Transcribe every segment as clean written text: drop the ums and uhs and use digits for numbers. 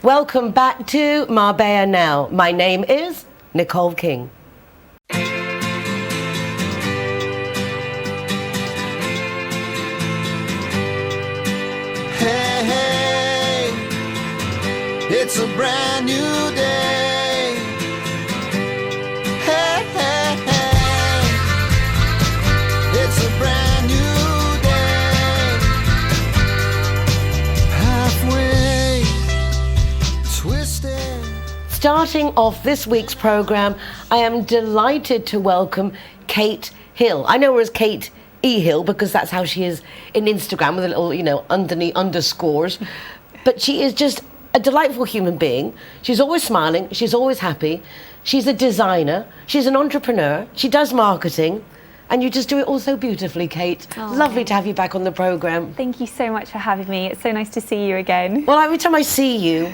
Welcome back to Marbella Now. My name is Nicole King. Hey, hey, it's a brand new day. Hey, hey, hey, it's a brand new day. Halfway twisted. Starting off this week's programme, I am delighted to welcome Kate Hill. I know her as Kate E. Hill because that's how she is in Instagram with a little, underneath underscores. But she is just a delightful human being. She's always smiling. She's always happy. She's a designer. She's an entrepreneur. She does marketing. And you just do it all so beautifully, Kate. Oh. Lovely to have you back on the programme. Thank you so much for having me. It's so nice to see you again. Well, every time I see you,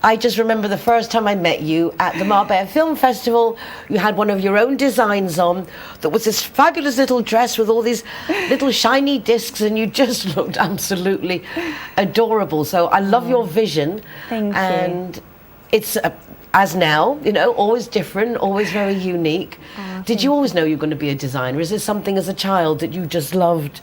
I just remember the first time I met you at the Marbella Film Festival. You had one of your own designs on that was this fabulous little dress with all these little shiny discs, and you just looked absolutely adorable. So I love your vision. Thank you. And it's, as now, always different, always very unique. Did you always know you were going to be a designer? Is this something as a child that you just loved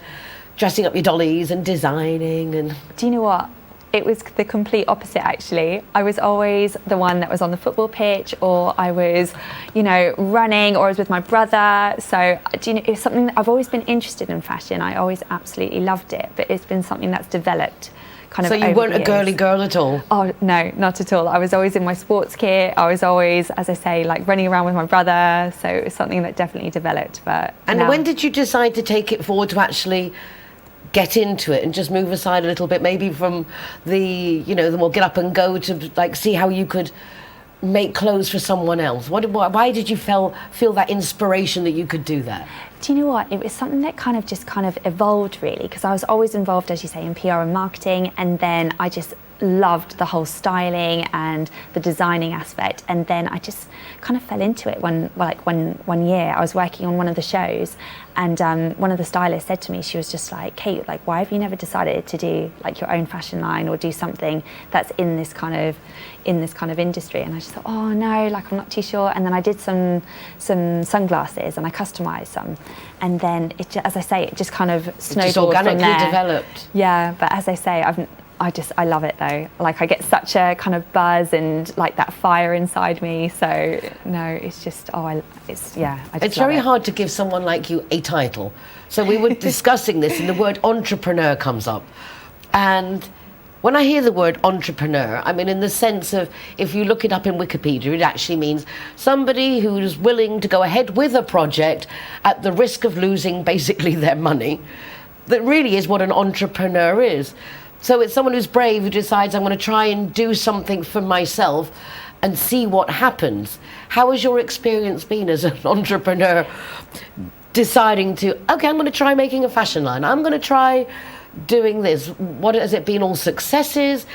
dressing up your dollies and designing? And Do you know what? It was the complete opposite, actually. I was always the one that was on the football pitch, or I was, running, or I was with my brother. So, it's something that I've always been interested in fashion. I always absolutely loved it, but it's been something that's developed kind of so you over weren't the a girly years. girl at all? Oh, no, not at all. I was always in my sports kit. I was always, as I say, like running around with my brother. So it was something that definitely developed. And now, when did you decide to take it forward to actually get into it and just move aside a little bit, maybe from the more get up and go to see how you could make clothes for someone else? Why did you feel that inspiration that you could do that? Do you know what? It was something that kind of evolved, really, because I was always involved, as you say, in PR and marketing, and then I just loved the whole styling and the designing aspect, and then I just kind of fell into it one year. I was working on one of the shows, and one of the stylists said to me, she was just like, Kate, why have you never decided to do your own fashion line or do something that's in this kind of industry? And I just thought, oh no, I'm not too sure. And then I did some sunglasses and I customized some, and then it just kind of snowballed just organically from there. developed. Yeah, but as I say, I love it though. I get such a kind of buzz and that fire inside me. So no, it's just it's very hard to give someone like you a title. So we were discussing this, and the word entrepreneur comes up. And when I hear the word entrepreneur, I mean, in the sense of, if you look it up in Wikipedia, it actually means somebody who's willing to go ahead with a project at the risk of losing basically their money. That really is what an entrepreneur is. So it's someone who's brave, who decides, I'm going to try and do something for myself and see what happens. How has your experience been as an entrepreneur, deciding to, okay, I'm going to try making a fashion line, I'm going to try doing this? What has it been? All successes?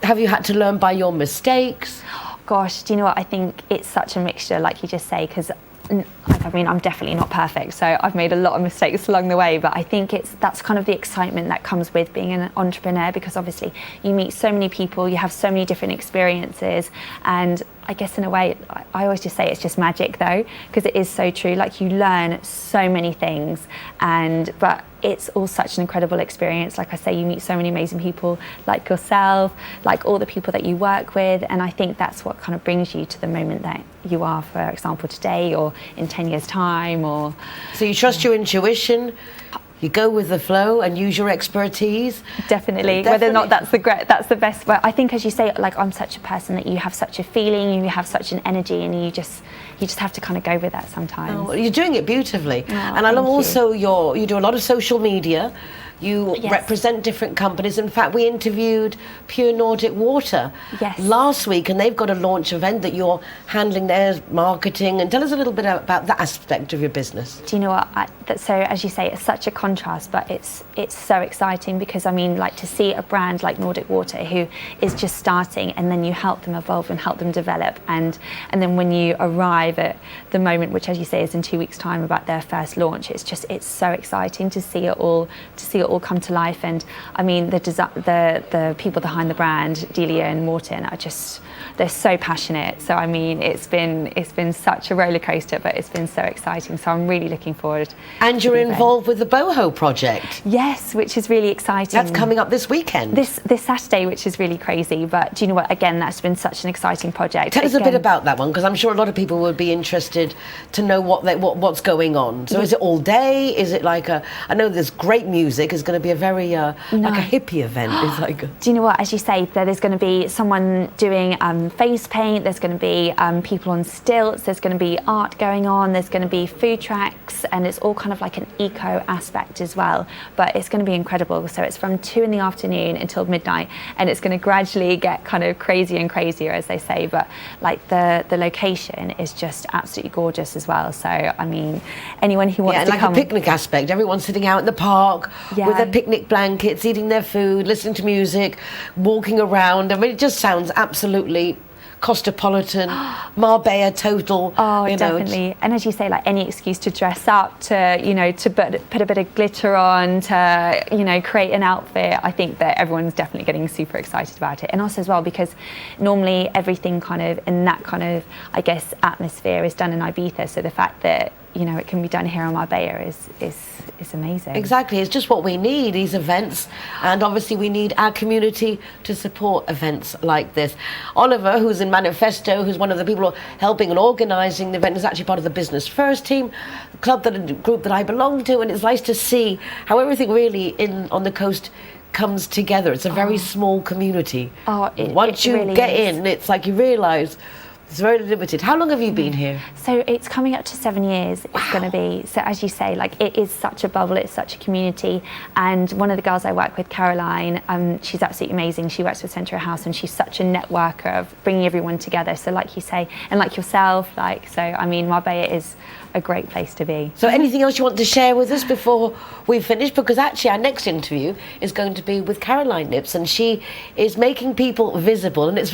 Have you had to learn by your mistakes? Gosh, do you know what? I think it's such a mixture, like you just say, because I'm definitely not perfect, so I've made a lot of mistakes along the way, but I think that's kind of the excitement that comes with being an entrepreneur, because obviously you meet so many people, you have so many different experiences, and I guess in a way, I always just say it's just magic though, because it is so true. You learn so many things, but it's all such an incredible experience. Like I say, you meet so many amazing people like yourself, like all the people that you work with, and I think that's what kind of brings you to the moment that you are, for example, today or in 10 years' time. So you trust your intuition, you go with the flow and use your expertise. Definitely. Whether or not that's the best. But I think, as you say, I'm such a person that you have such a feeling, you have such an energy, and you just have to kind of go with that sometimes. Oh, you're doing it beautifully. And I love also you do a lot of social media. You represent different companies. In fact, we interviewed Pure Nordic Water last week, and they've got a launch event that you're handling their marketing. And tell us a little bit about that aspect of your business. Do you know what? So as you say, it's such a contrast, but it's so exciting, because to see a brand like Nordic Water who is just starting, and then you help them evolve and help them develop, and then when you arrive at the moment, which, as you say, is in 2 weeks' time, about their first launch, it's so exciting to see it all it all come to life. And I mean, the people behind the brand, Delia and Morton, are just, they're so passionate. So I mean, it's been such a roller coaster, but it's been so exciting. So I'm really looking forward. And you're involved with the Boho project. Yes, which is really exciting. That's coming up this weekend. This Saturday, which is really crazy. But do you know what? Again, that's been such an exciting project. Tell us a bit about that one, because I'm sure a lot of people would be interested to know what's going on. So is it all day? Is it like I know there's great music. It's going to be a very like a hippie event. It's like do you know what? As you say, there's going to be someone doing face paint. There's going to be people on stilts. There's going to be art going on. There's going to be food tracks, and it's all kind of like an eco aspect as well. But it's going to be incredible. So it's from 2 p.m. until midnight, and it's going to gradually get kind of crazier and crazier, as they say. But like the location is just absolutely gorgeous as well. So I mean, anyone who wants to like come, a picnic aspect. Everyone's sitting out in the park with their picnic blankets, eating their food, listening to music, walking around. I mean, it just sounds absolutely cosmopolitan, Marbella total. Oh, definitely. And as you say, like any excuse to dress up, to put a bit of glitter on, to create an outfit. I think that everyone's definitely getting super excited about it. And also as well, because normally everything kind of in that kind of, I guess, atmosphere is done in Ibiza. So the fact that it can be done here on Marbella is amazing. Exactly, it's just what we need, these events, and obviously we need our community to support events like this. Oliver, who's in Manifesto, who's one of the people helping and organising the event, is actually part of the Business First team, the group that I belong to, and it's nice to see how everything really on the coast comes together. It's a very small community. Once you get in, it's like you realise it's very limited. How long have you been here? So it's coming up to 7 years. It's going to be. So as you say, like it is such a bubble. It's such a community. And one of the girls I work with, Caroline, she's absolutely amazing. She works with Central House, and she's such a networker of bringing everyone together. So like you say, and like yourself, I mean, Marbella is a great place to be. So anything else you want to share with us before we finish? Because actually our next interview is going to be with Caroline Lips, and she is making people visible, and it's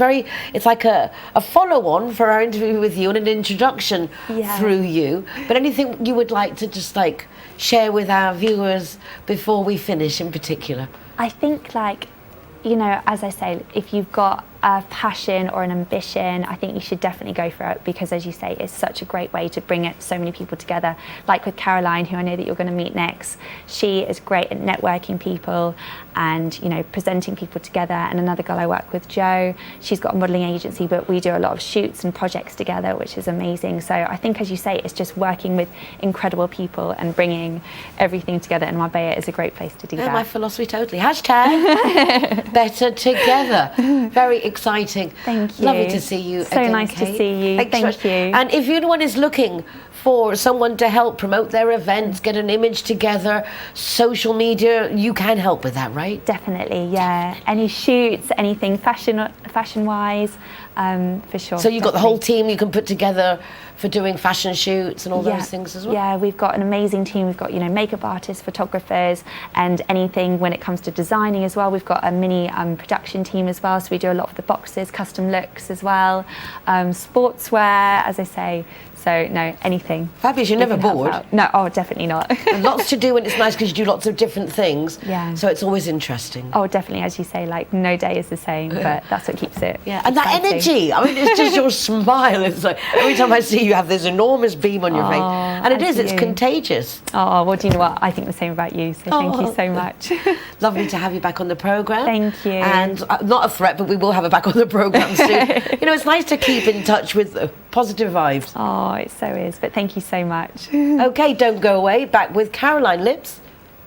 like a follow-on for our interview with you and an introduction through you. But anything you would like to just like share with our viewers before we finish in particular? I think as I say, if you've got a passion or an ambition, I think you should definitely go for it, because as you say, it's such a great way to bring so many people together. Like with Caroline, who I know that you're going to meet next, she is great at networking people and presenting people together. And another girl I work with, Jo, she's got a modelling agency, but we do a lot of shoots and projects together, which is amazing. So I think, as you say, it's just working with incredible people and bringing everything together, and Marbella is a great place to do that. My philosophy totally. Hashtag better together. Very exciting. Thank you. Lovely to see you so again, nice Kate. to see you. Thanks so Thank much. you. And if anyone is looking for someone to help promote their events, get an image together, social media, you can help with that, right? Definitely, yeah. Any shoots, anything fashion-wise, for sure. So you've got the whole team you can put together for doing fashion shoots and all those things as well? Yeah, we've got an amazing team. We've got, makeup artists, photographers, and anything when it comes to designing as well. We've got a mini production team as well, so we do a lot of the boxes, custom looks as well, sportswear, as I say. So no, anything. Fabulous, you're never bored? No, definitely not. And lots to do, and it's nice because you do lots of different things. Yeah. So it's always interesting. Oh, definitely, as you say, like no day is the same, but that's what keeps it. Yeah, and that energy. I mean, it's just your smile. It's like every time I see you have this enormous beam on your face, and it's contagious. Oh, well, do you know what? I think the same about you. So thank you so much. Lovely to have you back on the programme. Thank you. And not a threat, but we will have her back on the programme soon. It's nice to keep in touch with positive vibes. Oh, it so is. But thank you so much. Okay, don't go away. Back with Caroline Lips,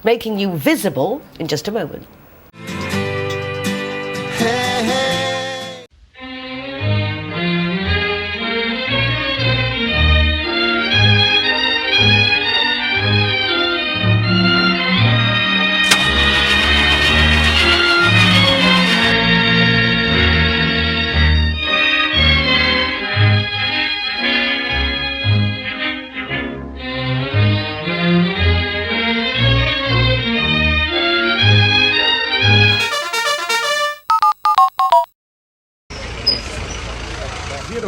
making you visible in just a moment. Hey, hey.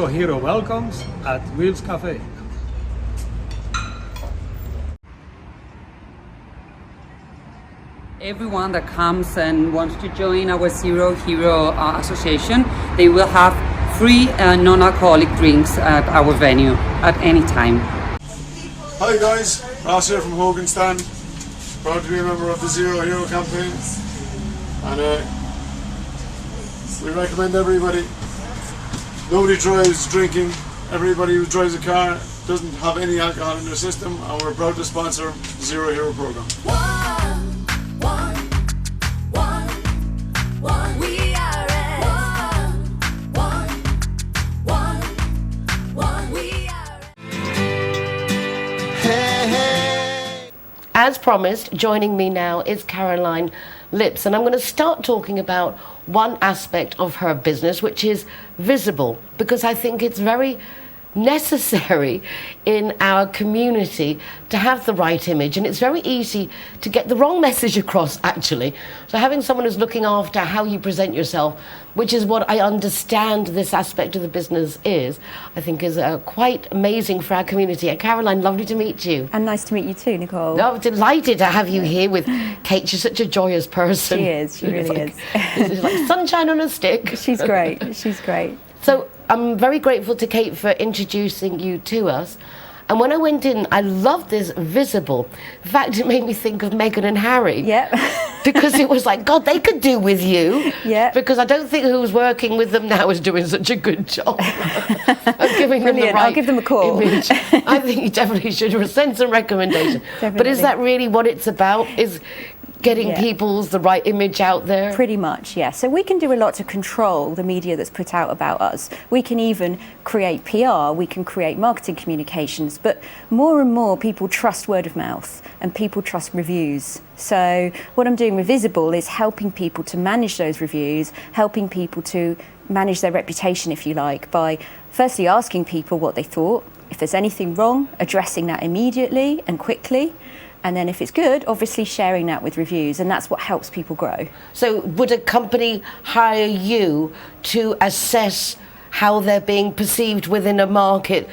Hero welcomes at Wheels Cafe. Everyone that comes and wants to join our Zero Hero Association, they will have free non-alcoholic drinks at our venue at any time. Hi guys, Ross here from Hogan Stand. Proud to be a member of the Zero Hero campaign. And we recommend everybody. Nobody drives drinking. Everybody who drives a car doesn't have any alcohol in their system, and we're proud to sponsor the Zero Hero program. We are As promised, joining me now is Caroline Lips, and I'm going to start talking about one aspect of her business, which is visible, because I think it's very necessary in our community to have the right image, and it's very easy to get the wrong message across, actually. So having someone who's looking after how you present yourself, which is what I understand this aspect of the business is, I think is quite amazing for our community. And Caroline, lovely to meet you. And nice to meet you too, Nicole. No, I'm delighted to have you here with Kate. She's such a joyous person. She is, she really is. It's like sunshine on a stick. She's great, she's great. So I'm very grateful to Kate for introducing you to us. And when I went in, I loved this visible. In fact, it made me think of Meghan and Harry. Yep. Because it was like, God, they could do with you. Yeah. Because I don't think who's working with them now is doing such a good job of giving them the Brilliant, right I'll give them a call. image. I think you definitely should send some recommendations. But is that really what it's about? Is getting people's the right image out there? Pretty much, yeah. So we can do a lot to control the media that's put out about us. We can even create PR, we can create marketing communications, but more and more people trust word of mouth and people trust reviews. So what I'm doing with Visible is helping people to manage those reviews, helping people to manage their reputation, if you like, by firstly asking people what they thought. If there's anything wrong, addressing that immediately and quickly. And then if it's good, obviously sharing that with reviews, and that's what helps people grow. So would a company hire you to assess how they're being perceived within a market?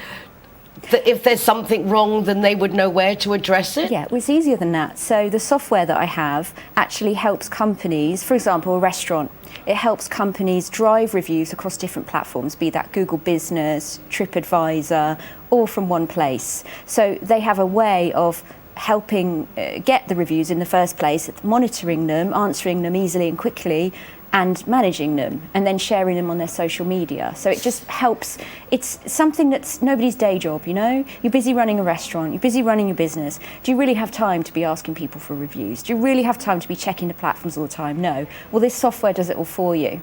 That if there's something wrong, then they would know where to address it? Yeah, well, it's easier than that. So the software that I have actually helps companies, for example, a restaurant, it helps companies drive reviews across different platforms, be that Google Business, TripAdvisor, all from one place. So they have a way of helping get the reviews in the first place, monitoring them, answering them easily and quickly, and managing them, and then sharing them on their social media. So it just helps. It's something that's nobody's day job, you know? You're busy running a restaurant, you're busy running your business. Do you really have time to be asking people for reviews? Do you really have time to be checking the platforms all the time? No. Well, this software does it all for you.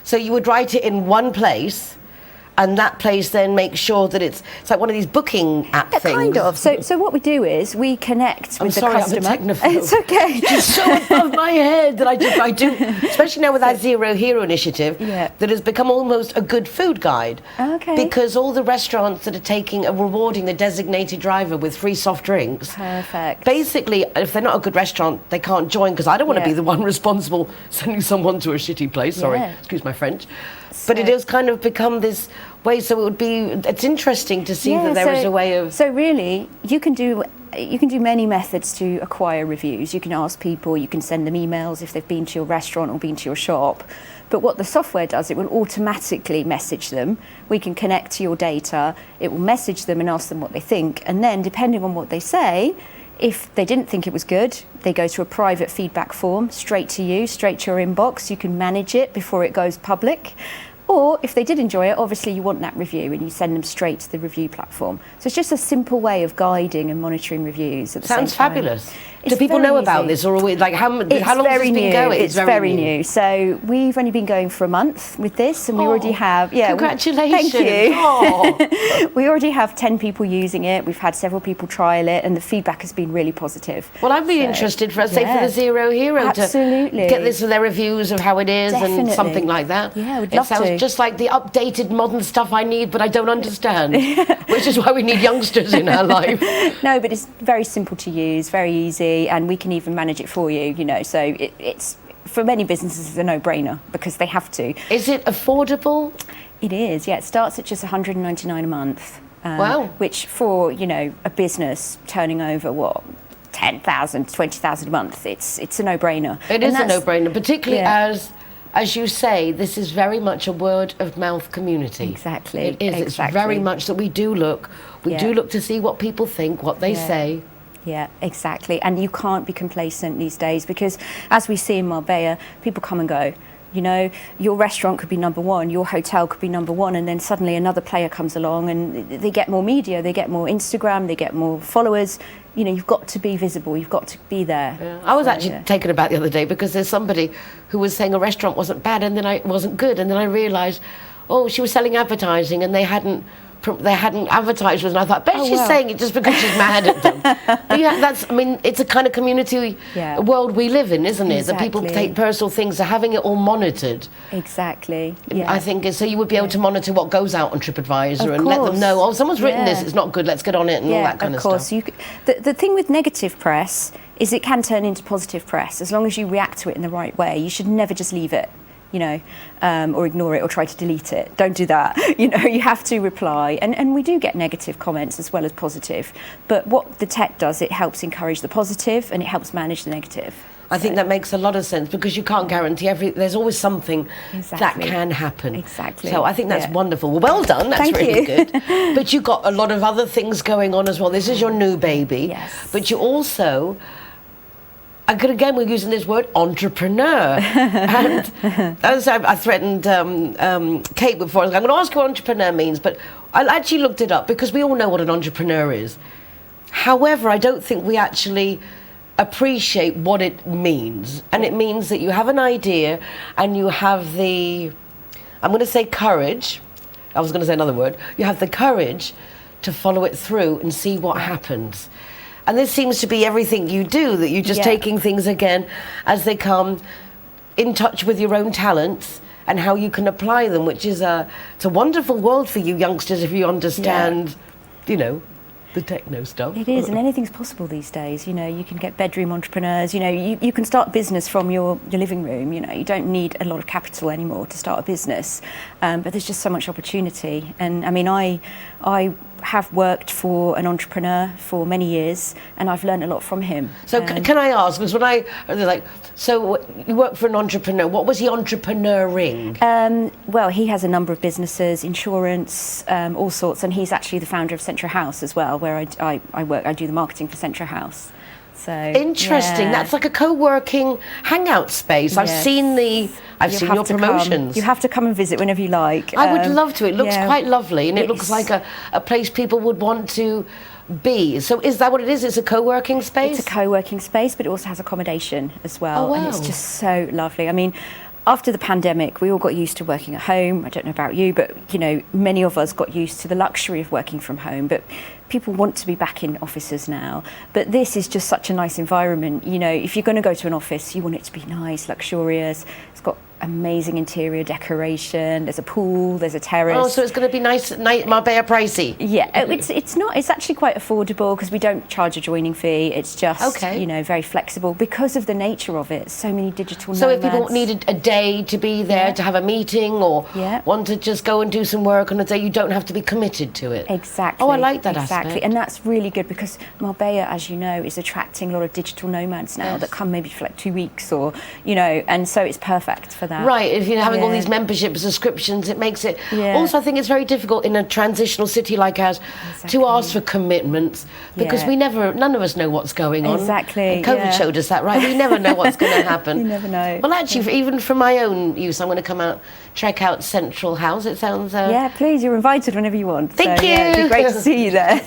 So you would write it in one place, and that place then makes sure that it's like one of these booking app things. Kind of. So what we do is we connect with the customer. I'm a technophobe. It's okay. It's so above my head that I do, especially now with our Zero Hero initiative, that has become almost a good food guide. Okay. Because all the restaurants that are rewarding the designated driver with free soft drinks. Perfect. Basically, if they're not a good restaurant, they can't join, because I don't want to be the one responsible sending someone to a shitty place. Sorry, excuse my French. But it has kind of become this way, so it's interesting to see that there is a way of... So really, you can do many methods to acquire reviews. You can ask people, you can send them emails if they've been to your restaurant or been to your shop. But what the software does, it will automatically message them. We can connect to your data, it will message them and ask them what they think. And then, depending on what they say, if they didn't think it was good, they go to a private feedback form, straight to you, straight to your inbox. You can manage it before it goes public. Or if they did enjoy it, obviously you want that review and you send them straight to the review platform. So it's just a simple way of guiding and monitoring reviews at the same time. Sounds fabulous. Do people know about this, or like how long has this been going? It's very new. So we've only been going for a month with this, and we already have. Congratulations! Thank you. We already have 10 people using it. We've had several people trial it, and the feedback has been really positive. Well, I'd be interested for the Zero Hero to get this with their reviews of how it is and something like that. Yeah, we'd love to. It sounds just like the updated modern stuff I need, but I don't understand, which is why we need youngsters in our life. No, but it's very simple to use, very easy. And we can even manage it for you, you know, so it's for many businesses it's a no-brainer because they have to. Is it affordable? It is, yeah. It starts at just $199 a month. Wow. Which for, you know, a business turning over, 10,000, 20,000 a month. It's a no-brainer. It And is a that's- no-brainer, particularly Yeah. as you say, this is very much a word of mouth community. Exactly, It is. It's exactly. very much that we do look Yeah. to see what people think, what they Yeah. say. Yeah, exactly. And you can't be complacent these days because, as we see in Marbella, people come and go. You know, your restaurant could be number one, your hotel could be number one, and then suddenly another player comes along and they get more media, they get more Instagram, they get more followers. You know, you've got to be visible, you've got to be there. Yeah. I was So, actually yeah. taken aback the other day because there's somebody who was saying a restaurant wasn't bad and then it wasn't good, and then I realised, oh, she was selling advertising and they hadn't advertised with, and I thought, bet Oh, she's wow. saying it just because she's mad at them. But yeah, that's, I mean, it's a kind of community Yeah. world we live in, isn't it? That people Exactly. take personal things, so having it all monitored. Exactly. Yeah. I think so you would be able to monitor what goes out on TripAdvisor Of and let them course. know, oh, someone's written this, Yeah. it's not good, let's get on it, and all that kind of course. stuff. The thing with negative press is it can turn into positive press as long as you react to it in the right way. You should never just leave it, you know, or ignore it or try to delete it. Don't do that. You know, you have to reply. And we do get negative comments as well as positive. But what the tech does, it helps encourage the positive and it helps manage the negative. I think that makes a lot of sense because you can't guarantee there's always something that Exactly. can happen. Exactly. So I think that's Yeah. wonderful. Well done, that's Thank really you. good. But you've got a lot of other things going on as well. This is your new baby. Yes. But you also, again, we're using this word entrepreneur. And as I threatened Kate before, I was like, I'm going to ask you what entrepreneur means, but I actually looked it up because we all know what an entrepreneur is. However, I don't think we actually appreciate what it means. And it means that you have an idea and you have the, I'm going to say courage, I was going to say another word, you have the courage to follow it through and see what happens. And this seems to be everything you do, that you're just Yeah. taking things again as they come, in touch with your own talents and how you can apply them, which is it's a wonderful world for you youngsters if you understand, you know, the techno stuff. It is, and anything's possible these days. You know, you can get bedroom entrepreneurs. You know, you can start business from your living room. You know, you don't need a lot of capital anymore to start a business. But there's just so much opportunity. And I mean, I have worked for an entrepreneur for many years, and I've learned a lot from him. So can I ask, because when they're like, so you work for an entrepreneur, what was he entrepreneuring? Well, he has a number of businesses, insurance, all sorts, and he's actually the founder of Centra House as well, where I work. I do the marketing for Centra House. So Interesting. yeah. That's like a co-working hangout space. I've Yes. seen have your to promotions. You have to come and visit whenever you like. I would love to. It looks yeah. quite lovely, and it looks It's- like a place people would want to be. So is that what it is? It's a co-working space? It's a co-working space, but it also has accommodation as well. Oh, And it's wow. just so lovely. I mean, after the pandemic, we all got used to working at home. I don't know about you, but, you know, many of us got used to the luxury of working from home. But people want to be back in offices now. But this is just such a nice environment. You know, if you're going to go to an office, you want it to be nice, luxurious. It's got amazing interior decoration. There's a pool, there's a terrace. Oh, so it's going to be nice, Marbella pricey. Yeah, it's not. It's actually quite affordable because we don't charge a joining fee. It's just Okay. you know, very flexible because of the nature of it. So many digital So if nomads. people needed a day to be there Yeah. to have a meeting or Yeah. want to just go and do some work on a day, you don't have to be committed to it. Exactly. Oh, I like that exactly, aspect. and that's really good because Marbella, as you know, is attracting a lot of digital nomads now Yes. that come maybe for like 2 weeks or you know, and so it's perfect for that. Right, if you're having all Yeah. these membership subscriptions, it makes it. Yeah. Also, I think it's very difficult in a transitional city like ours to Exactly. ask for commitments because Yeah. none of us know what's going on. Exactly, And COVID yeah. showed us that, right? We never know what's going to happen. You never know. Well, actually, even for my own use, I'm going to come out, check out Central House. It sounds. Yeah, please, you're invited whenever you want. Thank so, Yeah, it'd you. be great to see you there.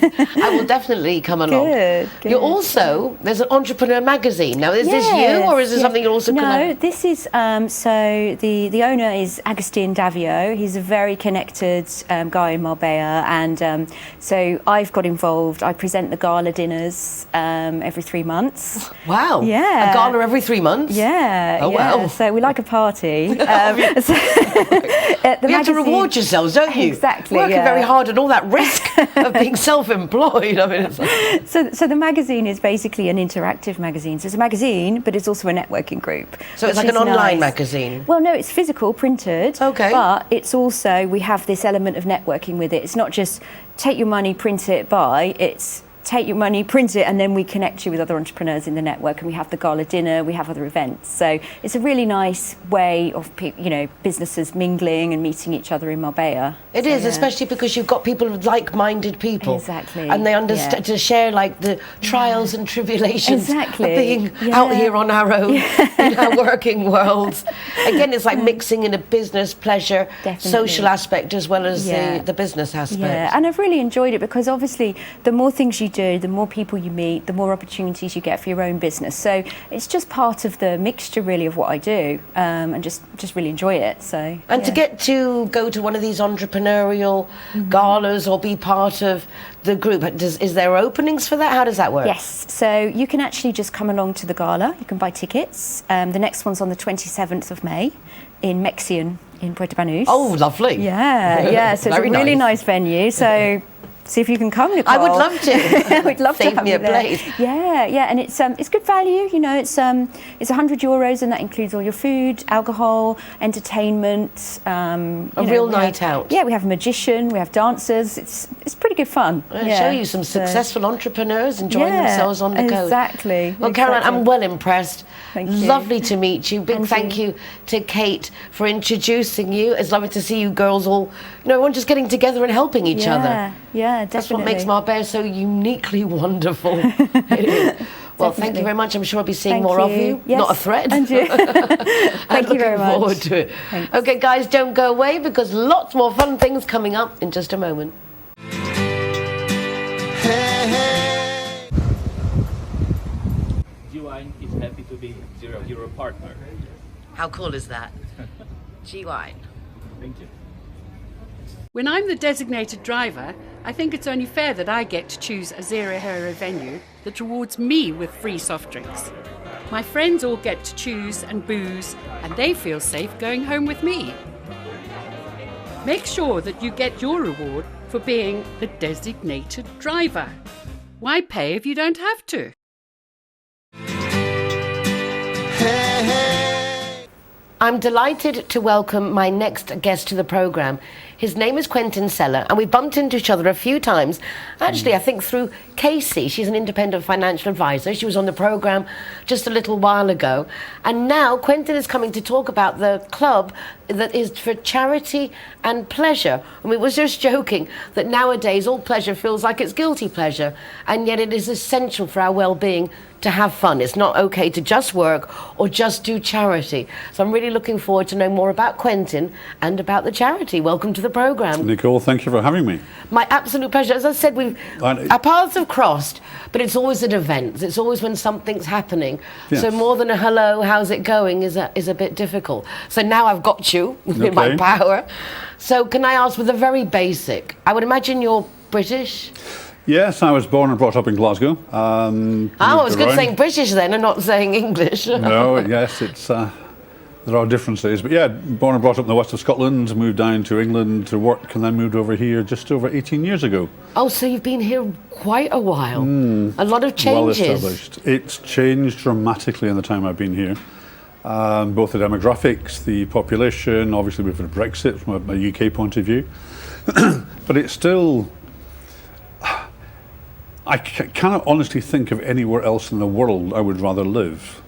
I will definitely come along. Good, You're good. also, there's an entrepreneur magazine. Now, is this you or is this Yes, something you're also No, connected? this is, so the owner is Agustin Davio. He's a very connected guy in Marbella. And so I've got involved. I present the gala dinners every 3 months. Wow. Yeah. A gala every 3 months? Yeah. Oh, yeah. wow. So we like a party. You have to reward yourselves, don't you? Exactly, Working yeah. very hard and all that risk of being self-employed. I mean, it's like, So the magazine is basically an interactive magazine. So it's a magazine, but it's also a networking group. so it's which like an is online nice. magazine. Well, no, it's physical, printed. Okay. But it's also, we have this element of networking with it. It's not just take your money, print it, buy. It's take your money, print it, and then we connect you with other entrepreneurs in the network, and we have the gala dinner, we have other events. So it's a really nice way of businesses mingling and meeting each other in Marbella. It is, especially because you've got people, like-minded people. Exactly. And they understand to share like the trials and tribulations Exactly. of being out here on our own in our working worlds. Again, it's like mixing in a business, pleasure, Definitely. social aspect as well as the business aspect. Yeah, and I've really enjoyed it because obviously the more things you do, the more people you meet, the more opportunities you get for your own business. So it's just part of the mixture really of what I do, and just really enjoy it. So And to get to go to one of these entrepreneurial galas or be part of the group, is there openings for that? How does that work? Yes, so you can actually just come along to the gala. You can buy tickets. The next one's on the 27th of May in Mexian in Puerto Banús. Oh, lovely. Yeah. So it's a Very really nice. nice venue. So see if you can come, Nicole. I would love to. We'd love Save to have me you a there. place. Yeah, and it's good value. It's €100, and that includes all your food, alcohol, entertainment. A real night out. Yeah, we have a magician, we have dancers. It's pretty good fun. Show you some successful entrepreneurs enjoying themselves on the coast. Exactly. Well, Caroline, I'm well impressed. Thank you. Lovely to meet you. Big And thank you to Kate for introducing you. It's lovely to see you girls all, everyone just getting together and helping each other. Yeah, definitely. That's what makes Marbella so uniquely wonderful. It is. Well, thank you Definitely. very much. I'm sure I'll be seeing Thank more of you. you. Yes, Not a threat. and you. Thank you very Looking much. forward to it. Thanks. Okay, guys, don't go away because lots more fun things coming up in just a moment. Hey, hey. G-Wine is happy to be Zero Hero partner. How cool is that? G-Wine. Thank you. When I'm the designated driver, I think it's only fair that I get to choose a Zero Hero venue that rewards me with free soft drinks. My friends all get to choose and booze, and they feel safe going home with me. Make sure that you get your reward for being the designated driver. Why pay if you don't have to? Hey, hey. I'm delighted to welcome my next guest to the programme. His name is Quentin Seller, and we bumped into each other a few times. Actually, I think through Casey. She's an independent financial advisor. She was on the programme just a little while ago. And now Quentin is coming to talk about the club that is for charity and pleasure. And we was just joking that nowadays all pleasure feels like it's guilty pleasure, and yet it is essential for our well-being to have fun. It's not okay to just work or just do charity. So I'm really looking forward to know more about Quentin and about the charity. Welcome to the programme. Nicole, thank you for having me. My absolute pleasure. As I said, our paths have crossed, but it's always at events. It's always when something's happening. Yes. So more than a hello, how's it going is a bit difficult. So now I've got you in my Okay. power. So can I ask with a very basic, I would imagine you're British? Yes, I was born and brought up in Glasgow. I was good saying British then and not saying English. No, yes, it's there are differences. But yeah, born and brought up in the west of Scotland, moved down to England to work, and then moved over here just over 18 years ago. Oh, so you've been here quite a while. A lot of Well changes. established. It's changed dramatically in the time I've been here. Both the demographics, the population, obviously we've had Brexit from a UK point of view. But it's still... I cannot honestly think of anywhere else in the world I would rather live.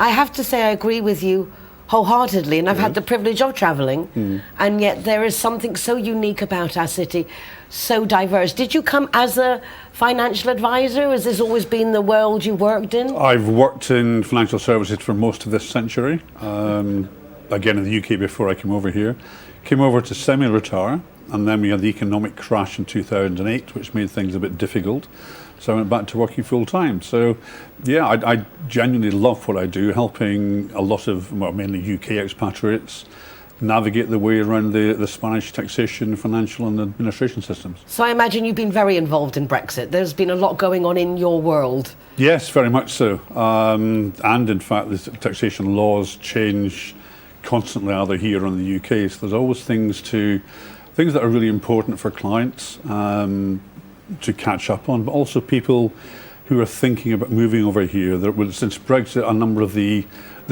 I have to say I agree with you wholeheartedly, and I've had the privilege of travelling, and yet there is something so unique about our city, so diverse. Did you come as a financial advisor? Has this always been the world you worked in? I've worked in financial services for most of this century. Again, in the UK before I came over here. Came over to semi-retire, and then we had the economic crash in 2008, which made things a bit difficult. So I went back to working full time. So yeah, I genuinely love what I do, helping a lot of, well, mainly UK expatriates navigate their way around the Spanish taxation, financial and administration systems. So I imagine you've been very involved in Brexit. There's been a lot going on in your world. Yes, very much so. And in fact, the taxation laws change constantly either here or in the UK. So there's always things that are really important for clients to catch up on, but also people who are thinking about moving over here. Since Brexit, a number of the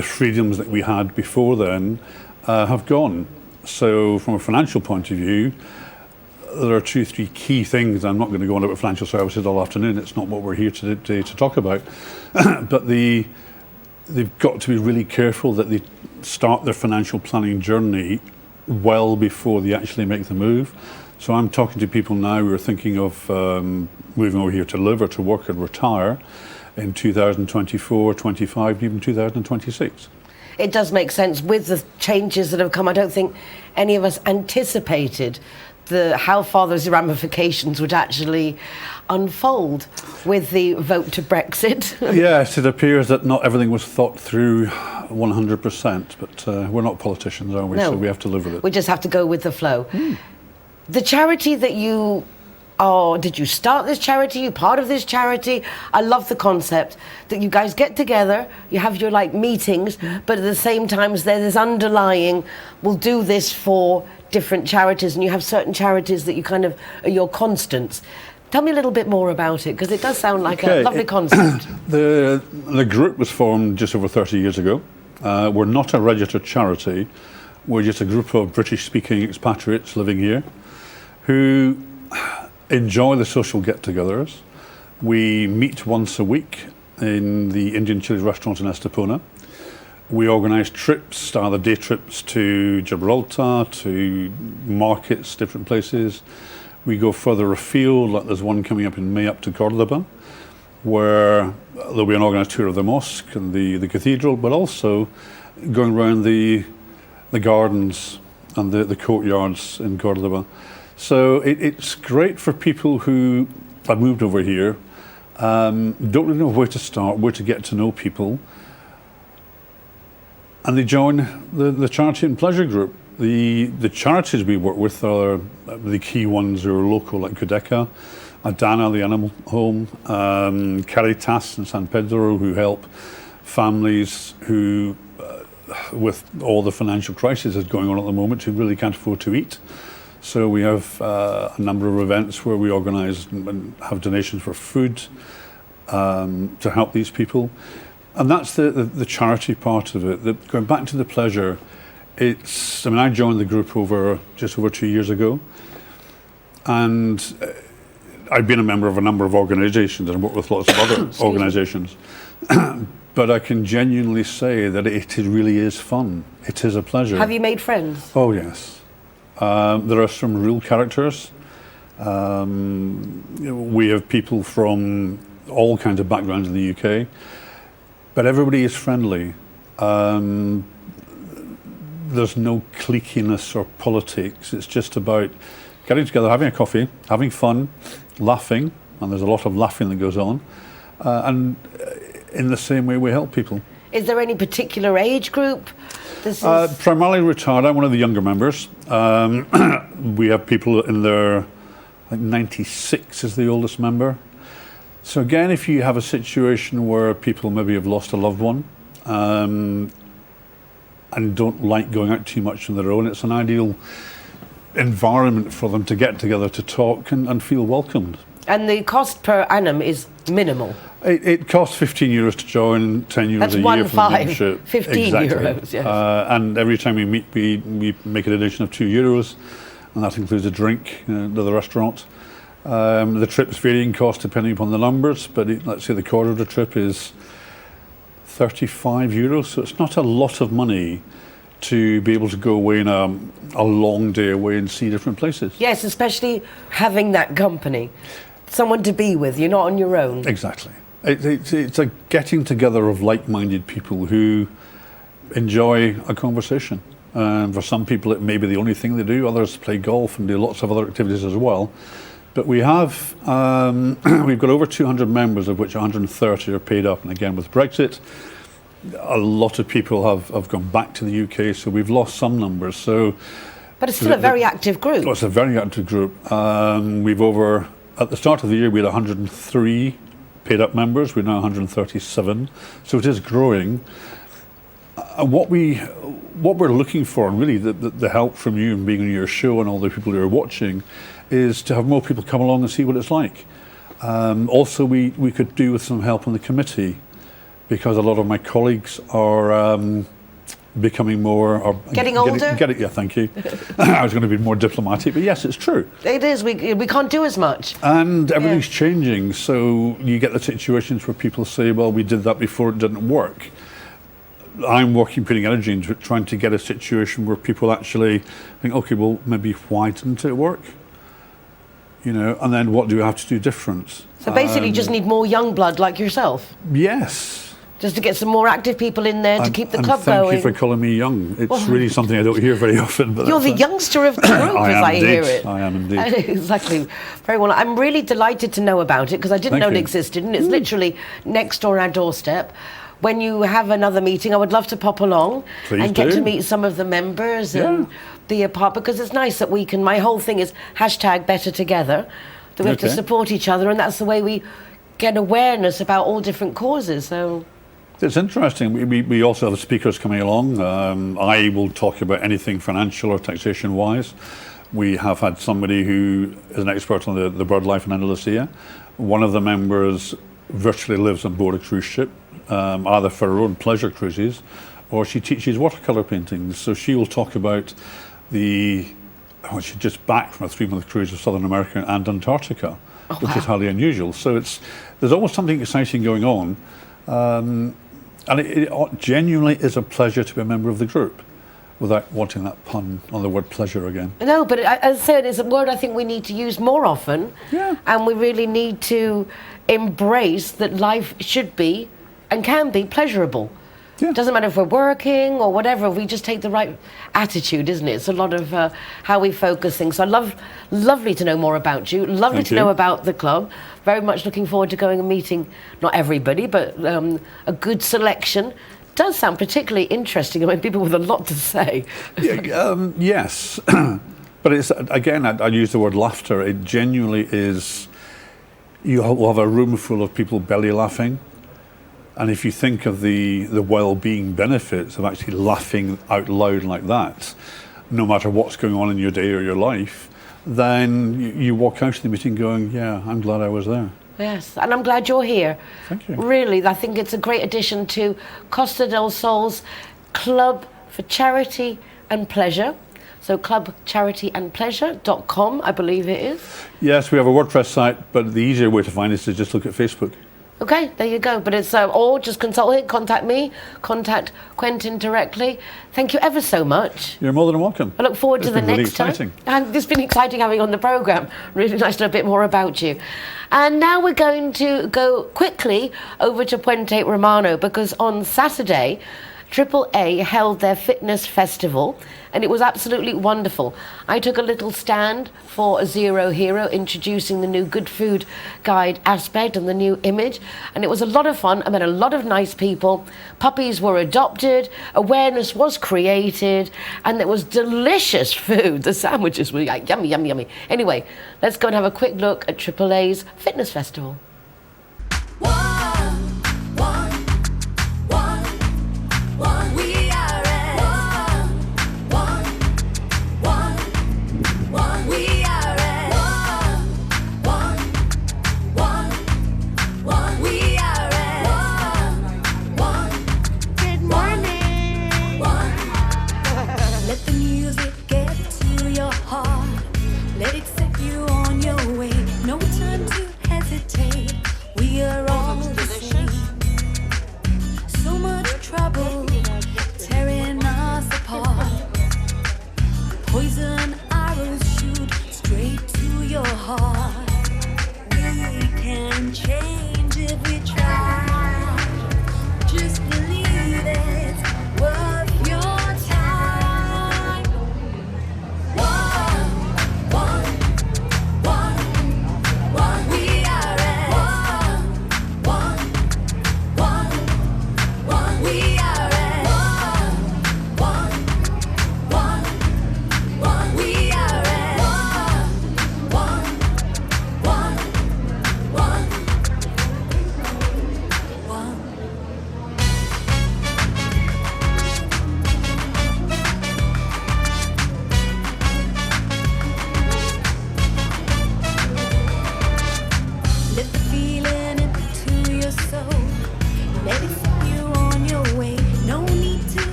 freedoms that we had before then have gone. So from a financial point of view, there are 2-3 key things. I'm not going to go on about financial services all afternoon. It's not what we're here today to talk about. But they've got to be really careful that they start their financial planning journey well before they actually make the move. So I'm talking to people now who are thinking of moving over here to live or to work and retire in 2024, 25, even 2026. It does make sense with the changes that have come. I don't think any of us anticipated how far those ramifications would actually unfold with the vote to Brexit. Yes, it appears that not everything was thought through 100%, but we're not politicians, are we? No. So we have to live with it. We just have to go with the flow. The charity that you did you start this charity? You part of this charity? I love the concept that you guys get together, you have your meetings, but at the same time there's this underlying, we'll do this for different charities, and you have certain charities that you kind of are your constants. Tell me a little bit more about it, because it does sound like a lovely concept. The group was formed just over 30 years ago. We're not a registered charity. We're just a group of British-speaking expatriates living here who enjoy the social get-togethers. We meet once a week in the Indian Chili's restaurant in Estepona. We organise trips, either day trips to Gibraltar, to markets, different places. We go further afield, like there's one coming up in May up to Cordoba, where there'll be an organised tour of the mosque and the cathedral, but also going around the gardens and the courtyards in Cordoba. So it's great for people who have moved over here, don't really know where to start, where to get to know people, and they join the charity and pleasure group. The charities we work with are the key ones who are local, like Kudeca, Adana, the animal home, Caritas in San Pedro, who help families who, with all the financial crisis that's going on at the moment, who really can't afford to eat. So we have a number of events where we organise and have donations for food to help these people. And that's the charity part of it. Going back to the pleasure, I joined the group just over 2 years ago, and I've been a member of a number of organisations and worked with lots of other organisations. But I can genuinely say that it really is fun. It is a pleasure. Have you made friends? Oh, yes. There are some real characters. We have people from all kinds of backgrounds in the UK, but everybody is friendly. There's no cliquiness or politics. It's just about getting together, having a coffee, having fun, laughing, and there's a lot of laughing that goes on, and in the same way we help people. Is there any particular age group? Primarily retired. I'm one of the younger members. We have people in their, 96 is the oldest member. So again, if you have a situation where people maybe have lost a loved one and don't like going out too much on their own, it's an ideal environment for them to get together to talk and feel welcomed. And the cost per annum is minimal. It costs €15 to join, €10 That's a year for the membership. 15 exactly. euros, yes. And every time we meet, we make a donation of €2, and that includes a drink to the restaurant. The trips vary in cost depending upon the numbers, but let's say the quarter of the trip is €35, so it's not a lot of money to be able to go away in a long day away and see different places. Yes, especially having that company, someone to be with. You're not on your own. Exactly. It's a getting together of like-minded people who enjoy a conversation. For some people it may be the only thing they do, others play golf and do lots of other activities as well. But we have, we've got over 200 members, of which 130 are paid up, and again with Brexit, a lot of people have gone back to the UK, so we've lost some numbers. But it's still a very active group. It's a very active group. At the start of the year we had 103 paid up members, we're now 137, so it is growing. And what we're looking for, and really the help from you and being on your show and all the people who are watching, is to have more people come along and see what it's like. Also, we could do with some help on the committee, because a lot of my colleagues are becoming more... Or Getting older? Yeah, thank you. I was going to be more diplomatic, but yes, it's true. It is. We can't do as much. And everything's changing, so you get the situations where people say, well, we did that before, it didn't work. I'm putting energy into it, trying to get a situation where people actually think, okay, well, maybe why didn't it work? You know, and then what do we have to do different? So basically, you just need more young blood like yourself. Yes. Just to get some more active people in there to keep the club thank going. you for calling me young. It's really something I don't hear very often. But You're the youngster of the group, as I hear it. I am indeed. Exactly. Very well. I'm really delighted to know about it because I didn't know it existed, and it's literally next door our doorstep. When you have another meeting, I would love to pop along and get to meet some of the members and be a part, because it's nice that we can. My whole thing is #better together. That we have to support each other, and that's the way we get awareness about all different causes. So. It's interesting. We also have speakers coming along. I will talk about anything financial or taxation wise. We have had somebody who is an expert on the bird life in Andalusia. One of the members virtually lives on board a cruise ship, either for her own pleasure cruises, or she teaches watercolour paintings. So she will talk about she's just back from a 3-month cruise of Southern America and Antarctica, which is highly unusual. So there's always something exciting going on. And it genuinely is a pleasure to be a member of the group, without wanting that pun on the word pleasure again. No, but as I said, it's a word I think we need to use more often. Yeah. And we really need to embrace that life should be and can be pleasurable. Yeah. Doesn't matter if we're working or whatever, if we just take the right attitude, isn't it? It's a lot of how we focus things. So lovely to know more about you. Lovely to know about the club. Very much looking forward to going and meeting, not everybody, but a good selection. Does sound particularly interesting. I mean, people with a lot to say. Yes. But it's, again, I use the word laughter. It genuinely is, you will have a room full of people belly laughing. And if you think of the well-being benefits of actually laughing out loud like that, no matter what's going on in your day or your life, then you walk out of the meeting going, yeah, I'm glad I was there. Yes, and I'm glad you're here. Thank you. Really, I think it's a great addition to Costa del Sol's Club for Charity and Pleasure. So clubcharityandpleasure.com, I believe it is. Yes, we have a WordPress site, but the easier way to find us is just look at Facebook. Okay, there you go. But it's or just contact me, contact Quentin directly. Thank you ever so much. You're more than welcome. I look forward to the next time. And it's been exciting having you on the programme. Really nice to know a bit more about you. And now we're going to go quickly over to Puente Romano, because on Saturday, AAA held their fitness festival, and it was absolutely wonderful. I took a little stand for Zero Hero, introducing the new good food guide aspect and the new image, and it was a lot of fun. I met a lot of nice people. Puppies were adopted, awareness was created, and there was delicious food. The sandwiches were like, yummy, yummy, yummy. Anyway, let's go and have a quick look at AAA's fitness festival. Let it set you on your way. No time to hesitate.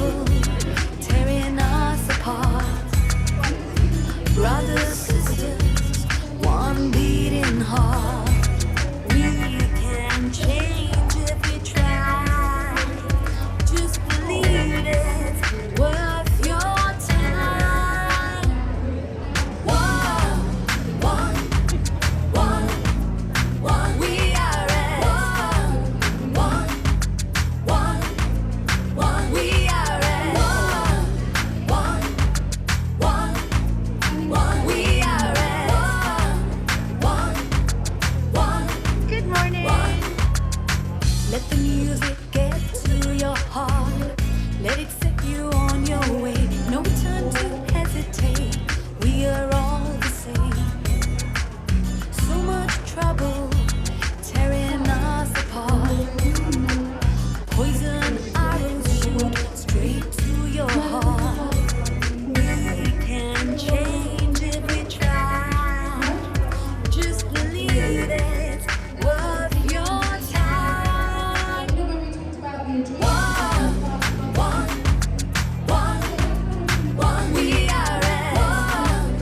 trouble tearing us apart. Brothers, sisters, one beating heart. We can change if we try. Just believe it's worth your time. One, we are at one, we are at one, we are at one. Good morning. Let the music get to your heart. Let it set you on your way. No time to hesitate. We are all the same. So much trouble tearing us apart. Poison arrows shoot straight to your heart. We can change if we try. Just believe it's worth your time. One, we are at one,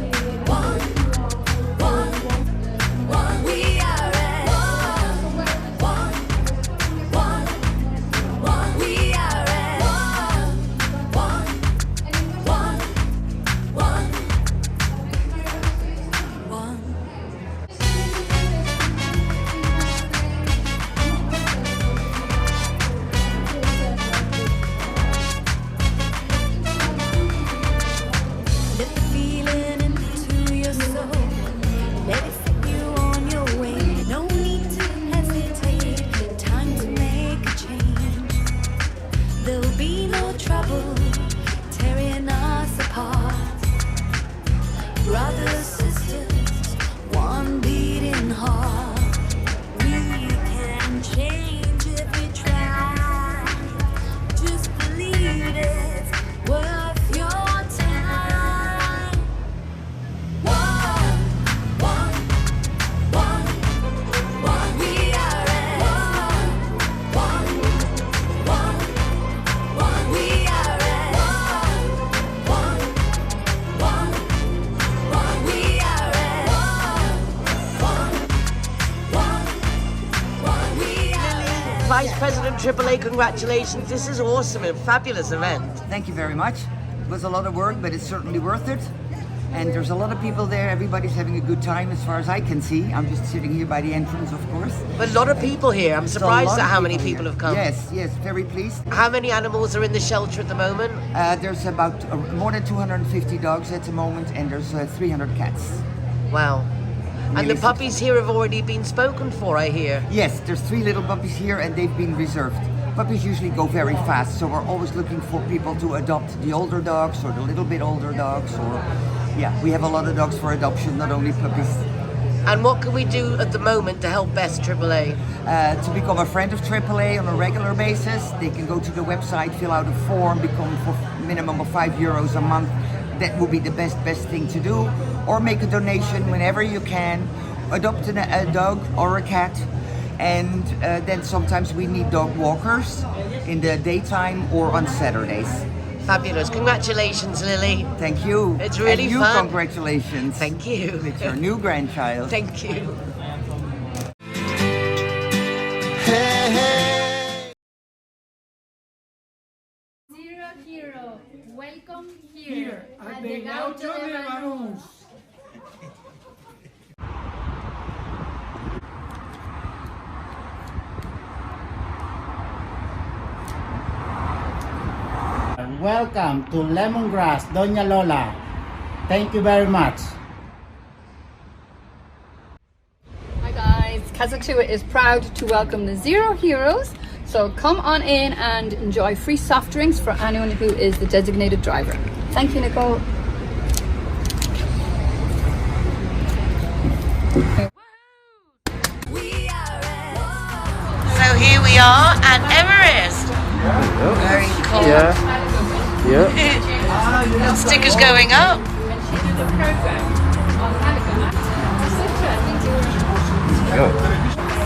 we are at one, we are at one. Let the feeling into your soul. Let it set you on your way. No need to hesitate. Time to make a change. There'll be no trouble tearing us apart. Brothers, sisters, one beating heart. We can change if we try. Just believe it's worth your time. One, we are at one, we are at one, we are at one, we are at Vice President AAA, congratulations. This is awesome, a fabulous event. Thank you very much. It was a lot of work, but it's certainly worth it. And there's a lot of people there. Everybody's having a good time as far as I can see. I'm just sitting here by the entrance, of course. But a lot of people here. I'm surprised at how many people have come. Yes, very pleased. How many animals are in the shelter at the moment? There's about more than 250 dogs at the moment, and there's 300 cats. Wow. And Really the puppies here have already been spoken for, I hear. Yes, there's 3 little puppies here, and they've been reserved. Puppies usually go very fast, so we're always looking for people to adopt the older dogs or the little bit older dogs. Or yeah, we have a lot of dogs for adoption, not only puppies. And what can we do at the moment to help best AAA? To become a friend of AAA on a regular basis, they can go to the website, fill out a form, become for minimum of €5 a month. That would be the best thing to do. Or make a donation whenever you can. Adopt a dog or a cat. And then sometimes we need dog walkers in the daytime or on Saturdays. Fabulous. Congratulations, Lily. Thank you. It's really and you, fun. Congratulations. Thank you. It's your new grandchild. Thank you. Hey, hey. Zero Hero, welcome here at the Gaucho de Banús. Welcome to Lemongrass, Doña Lola. Thank you very much. Hi guys, Kazakhstan is proud to welcome the Zero Heroes. So come on in and enjoy free soft drinks for anyone who is the designated driver. Thank you, Nicole. So here we are at Everest. Very cool. Yeah. Stickers going up.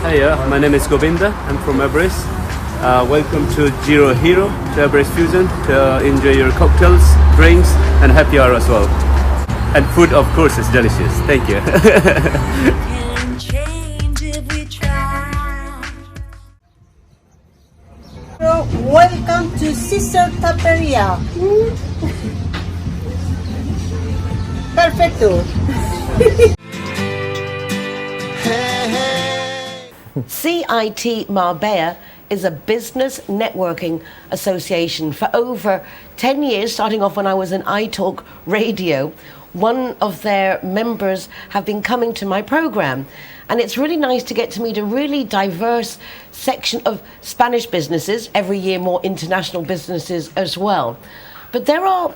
Hey, my name is Govinda. I'm from Everest. Welcome to Zero Hero Través Fusion to enjoy your cocktails, drinks, and happy hour as well. And food, of course, is delicious. Thank you. Welcome to Sister Taperia. Perfecto. CIT Marbella is a business networking association. For over 10 years, starting off when I was in iTalk Radio, one of their members have been coming to my program. And it's really nice to get to meet a really diverse section of Spanish businesses, every year more international businesses as well. But there are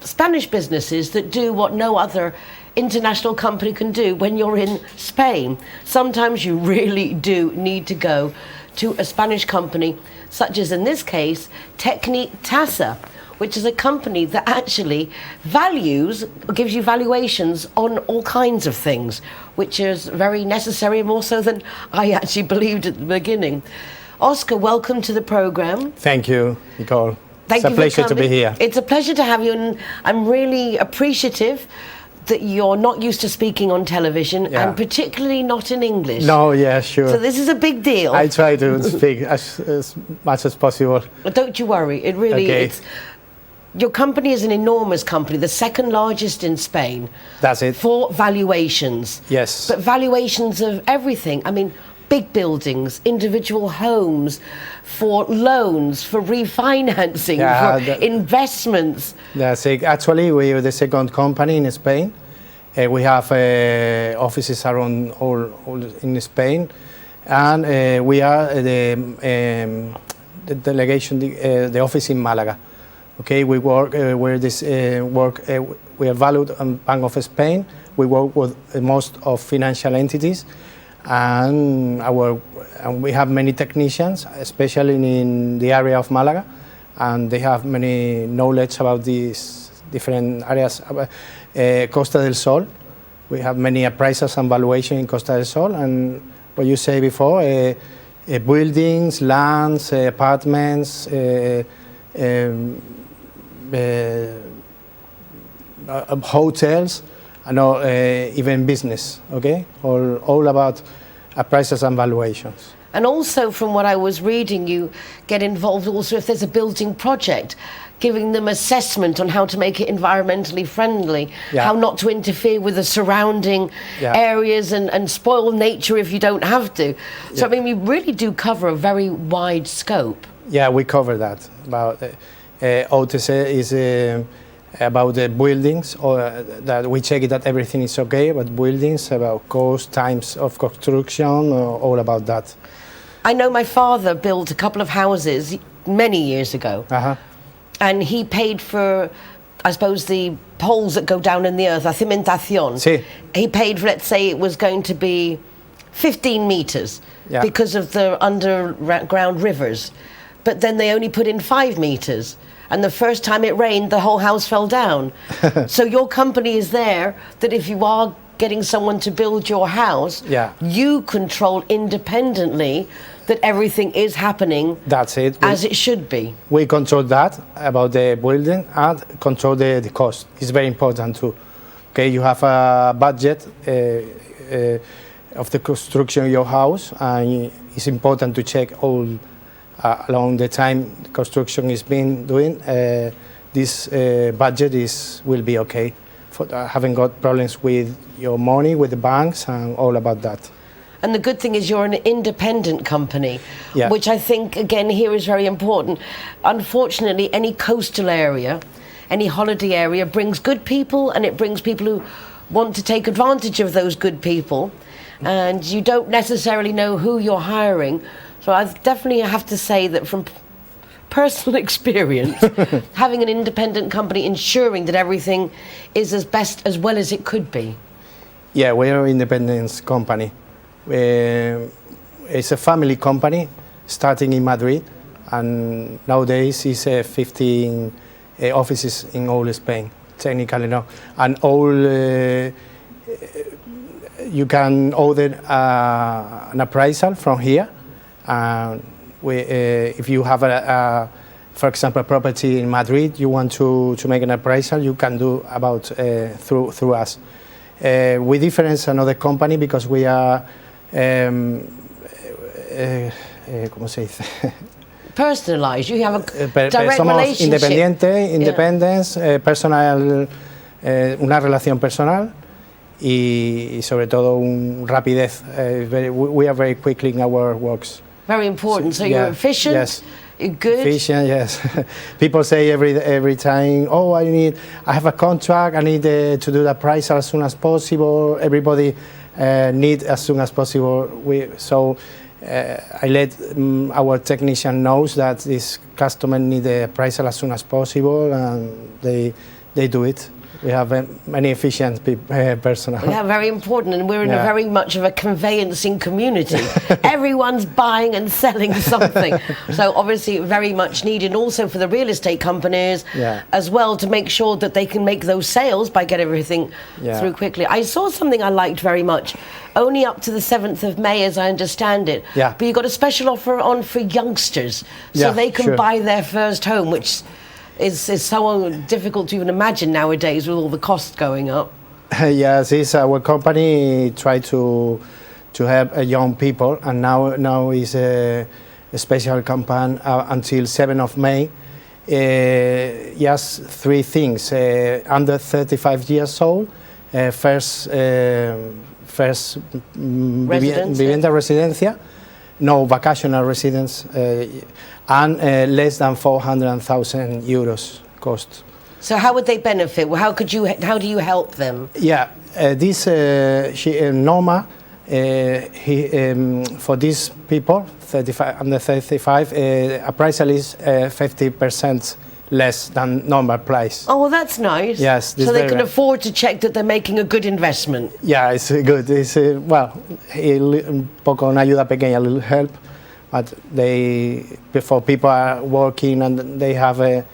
Spanish businesses that do what no other international company can do when you're in Spain. Sometimes you really do need to go to a Spanish company, such as in this case, Tasa, which is a company that actually gives you valuations on all kinds of things, which is very necessary, more so than I actually believed at the beginning. Oscar, welcome to the program. Thank you, Nicole. Thank it's you a pleasure for to be coming. here. It's a pleasure to have you, and I'm really appreciative that you're not used to speaking on television, Yeah. and particularly not in English. No, yeah, sure. So this is a big deal. I try to speak as much as possible. But don't you worry, it really Okay. is. Your company is an enormous company, the second largest in Spain. That's it. For valuations. Yes. But valuations of everything. I mean, big buildings, individual homes, for loans, for refinancing, Yeah, for investments. That's it. Actually, we are the second company in Spain. We have offices around all in Spain, and we are the delegation, the office in Malaga. Okay, we work we are valued on Bank of Spain. We work with most of financial entities, and we have many technicians, especially in the area of Malaga, and they have many knowledge about these different areas. Costa del Sol, we have many appraisals and valuation in Costa del Sol, and what you say before, buildings, lands, apartments, hotels, and even business. Okay, all about appraisals and valuations. And also, from what I was reading, you get involved also if there's a building project, giving them assessment on how to make it environmentally friendly, Yeah. how not to interfere with the surrounding Yeah. areas and spoil nature if you don't have to. So, I mean, we really do cover a very wide scope. Yeah, we cover that. About OTC is about the buildings, or that we check that everything is okay. But buildings, about cost, times of construction, all about that. I know my father built a couple of houses many years ago. And he paid for, I suppose, the poles that go down in the earth, la cimentación. Sí. He paid for, let's say, it was going to be 15 meters Yeah. because of the underground rivers. But then they only put in 5 meters. And the first time it rained, the whole house fell down. So your company is there that if you are getting someone to build your house, Yeah. you control independently that everything is happening That's it. as it should be. We control that about the building and control the cost. It's very important too. Okay, you have a budget of the construction of your house, and it's important to check all along the time the construction is being doing. This budget will be okay. For haven't got problems with your money, with the banks, and all about that. And the good thing is you're an independent company, Yeah. which I think, again, here is very important. Unfortunately, any coastal area, any holiday area brings good people, and it brings people who want to take advantage of those good people. And you don't necessarily know who you're hiring. So I definitely have to say that from personal experience, having an independent company ensuring that everything is as well as it could be. Yeah, we're an independent company. It's a family company starting in Madrid, and nowadays it's 15 offices in all Spain, technically now. And all you can order an appraisal from here, and if you have for example, property in Madrid, you want to make an appraisal, you can do about through us. We difference another company because we are, ¿cómo se dice? Personalized. You have a direct somos relationship. Independence, personal, una relación personal y sobre todo rapidez. We are very quickly in our works. Very important. So you're efficient. Yes. You're good. Efficient, yes. People say every time, oh, I have a contract, I need to do the price as soon as possible. Everybody need as soon as possible. I let our technician knows that this customer need the price as soon as possible, and they do it. We have many efficient personnel. Yeah, very important, and we're in a very much of a conveyancing community. Everyone's buying and selling something, so obviously very much needed. Also for the real estate companies as well, to make sure that they can make those sales by getting everything through quickly. I saw something I liked very much. Only up to the 7th of May, as I understand it. Yeah. But you got a special offer on for youngsters, so they can buy their first home, which is so difficult to even imagine nowadays with all the costs going up. Yes, it's our company try to help young people, and now is a special campaign until 7th of May. Yes, 3 things: under 35 years old, first vivienda residencia, no vacational residence, and less than 400,000 euros cost. So how would they benefit? Well, how do you help them? Yeah, this Norma, for these people, 35 under 35, appraisal is 50% less than normal price. Oh, well, that's nice. Yes, so they can afford to check that they're making a good investment. Yeah, it's good. It's un poco una ayuda pequeña, a little help, but before people are working and they have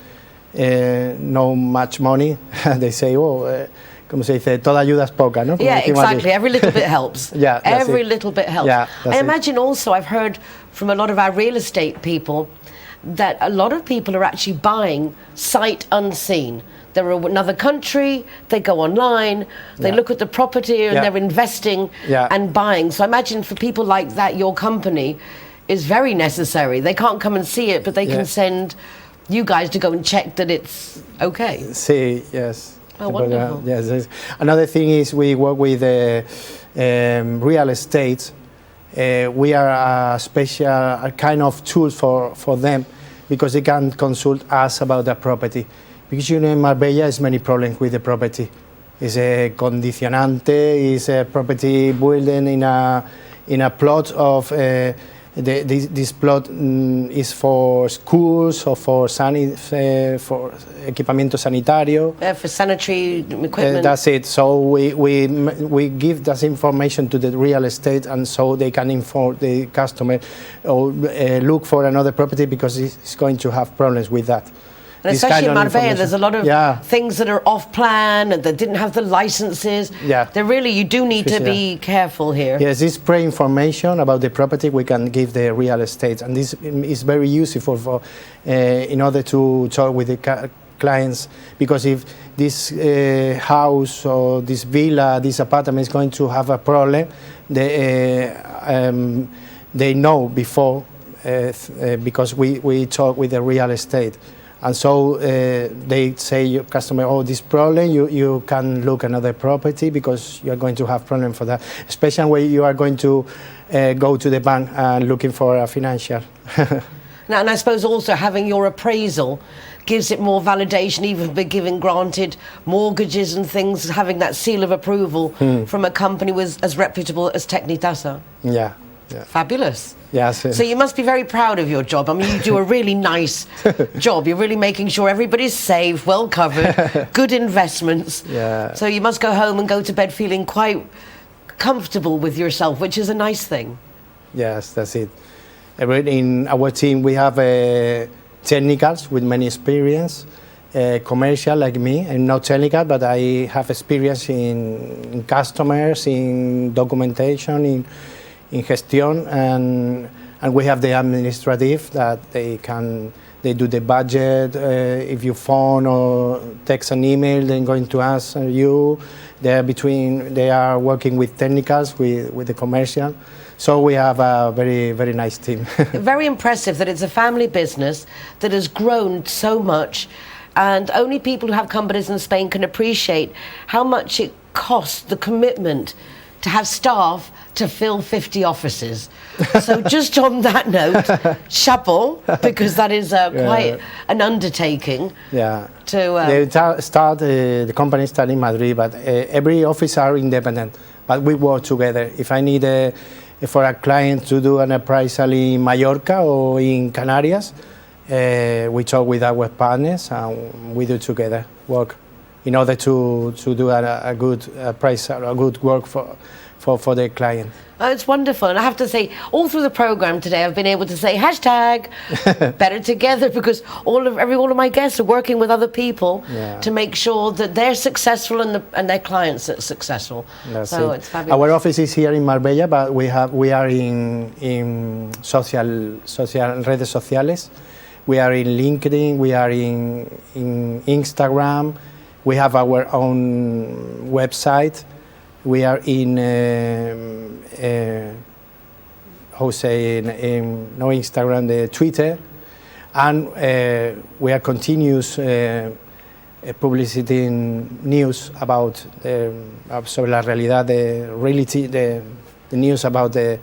no much money, they say, como se dice, toda ayuda es poca, ¿no? Yeah, exactly. Every little bit helps. Every little bit helps. Yeah, I imagine also, I've heard from a lot of our real estate people that a lot of people are actually buying sight unseen. They're in another country, they go online, they look at the property and they're investing and buying. So I imagine for people like that, your company is very necessary. They can't come and see it, but they can send you guys to go and check that it's okay. Sí, yes. Oh, wonderful. Yes. Another thing is we work with real estate. We are a special kind of tool for them, because they can consult us about the property. Because in Marbella there's many problems with the property. It's a condicionante, it's a property building in a plot of this plot is for schools or for equipamiento sanitario. For sanitary equipment. That's it. So we give that information to the real estate, and so they can inform the customer or look for another property because it's going to have problems with that. And especially in Marbella, there's a lot of things that are off plan and that didn't have the licenses. Yeah. You do need to be careful here. Yes, this pre-information about the property we can give the real estate, and this is very useful for in order to talk with the clients, because if this house or this villa, this apartment is going to have a problem, they know before because we talk with the real estate. And so they say, your customer, this problem, you can look another property because you're going to have problem for that. Especially when you are going to go to the bank and looking for a financial. Now, and I suppose also having your appraisal gives it more validation, even for giving granted mortgages and things, having that seal of approval from a company as reputable as Tecnitasa. Yeah. Fabulous. Yes. So you must be very proud of your job. I mean, you do a really nice job. You're really making sure everybody's safe, well covered, good investments. Yeah. So you must go home and go to bed feeling quite comfortable with yourself, which is a nice thing. Yes, that's it. In our team, we have technicals with many experience, commercial like me. I'm not technical, but I have experience in customers, in documentation, in gestión, and And we have the administrative that they do the budget. If you phone or text an email, they're going to ask you. They are working with technicals, with the commercial. So we have a very, very nice team. Very impressive that it's a family business that has grown so much, and only people who have companies in Spain can appreciate how much it costs, the commitment to have staff to fill 50 offices. So just on that note, chapeau, because that is quite an undertaking. Yeah. The company started in Madrid, but every office are independent, but we work together. If I need for a client to do an appraisal in Mallorca or in Canarias, we talk with our partners and we do together work in order to do a good appraisal, a good work for the client. Oh, it's wonderful. And I have to say, all through the program today, I've been able to say hashtag better together, because all of my guests are working with other people to make sure that they're successful and their clients are successful. It's fabulous. Our office is here in Marbella, but we are in social redes sociales. We are in LinkedIn, we are in Instagram, we have our own website. We are in no Instagram, the Twitter, and we are continuous publicity news about sobre la realidad, the reality, the news about the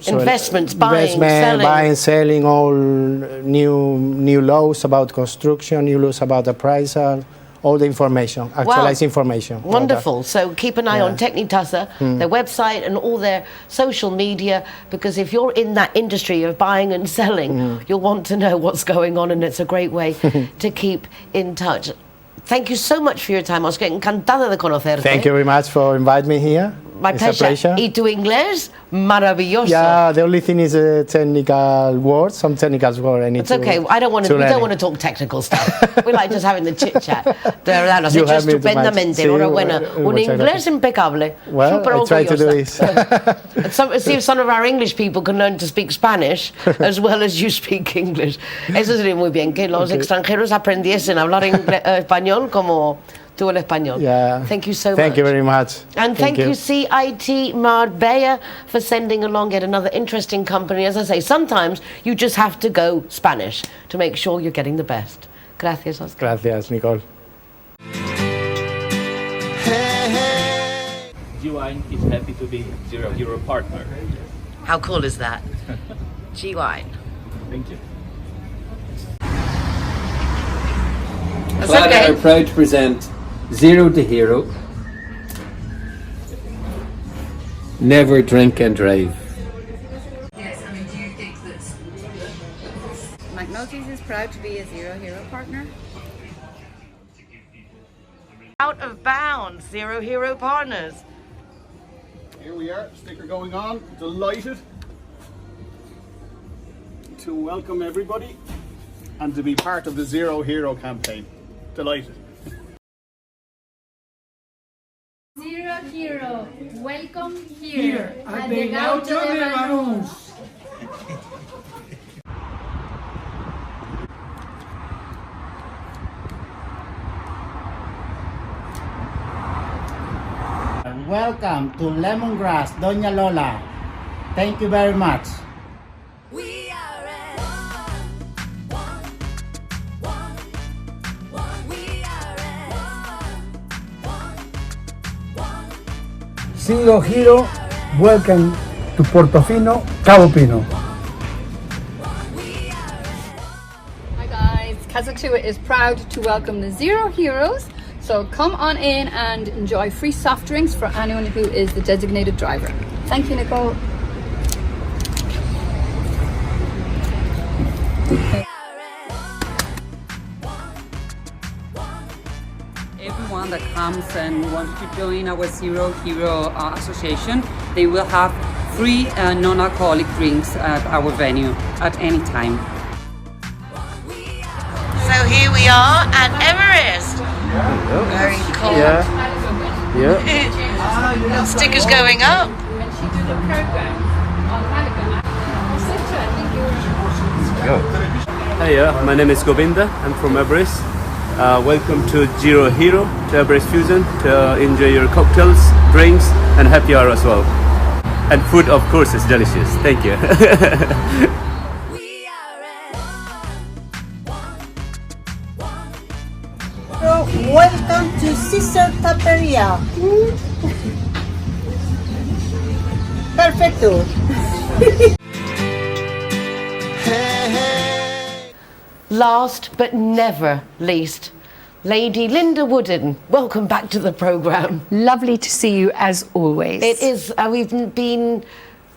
investments, buying, selling, all new laws about construction, new laws about appraisal. All the information, actualized information. Wonderful. So keep an eye on Tecnitasa, their website and all their social media, because if you're in that industry of buying and selling, you'll want to know what's going on, and it's a great way to keep in touch. Thank you so much for your time, Oscar. Encantada de conocerte. Thank you very much for inviting me here. My pleasure. ¿Y tu inglés? Maravilloso. Yeah, the only thing is technical words, some technical words I need to. It's okay. We don't want to talk technical stuff. We like just having the chit chat. De verdad, lo has hecho estupendamente. Enhorabuena. Un inglés impecable. Well, I try to do this. See if some of our English people can learn to speak Spanish as well as you speak English. Eso sería muy bien, que los extranjeros aprendiesen a hablar español como tú el español. Yeah. Thank you so much. Thank you very much. And thank you CIT Marbella for sending along yet another interesting company. As I say, sometimes you just have to go Spanish to make sure you're getting the best. Gracias, Oscar. Gracias, Nicole. G-Wine is happy to be Zero Hero partner. How cool is that? G-Wine. Thank you. That's Glad okay. I'm proud to present Zero to Hero. Never drink and drive. Yes, I mean, do you think that McNulty's is proud to be a Zero Hero partner? Out of bounds, Zero Hero partners. Here we are, sticker going on. Delighted to welcome everybody and to be part of the Zero Hero campaign. Delighted. Zero Hero, welcome here at the Gaucho de Banús. Welcome to Lemongrass, Doña Lola. Thank you very much. Zero Hero, welcome to Portofino, Cabo Pino. Hi guys, Kazakhstan is proud to welcome the Zero Heroes. So come on in and enjoy free soft drinks for anyone who is the designated driver. Thank you, Nicole. Everyone that comes and wants to join our Zero Hero Association, they will have free non-alcoholic drinks at our venue at any time. So here we are at Everest. Very cool. Yeah. Stickers going up. When she do the program on Malaga, go. Hi, my name is Govinda. I'm from Everest. Welcome to Zero Hero, to Everest Fusion, to enjoy your cocktails, drinks, and happy hour as well. And food, of course, is delicious. Thank you. So, welcome to Sister Taperia. Perfecto. Last but never least, Lady Linda Wooden, welcome back to the programme. Lovely to see you as always. It is. We've been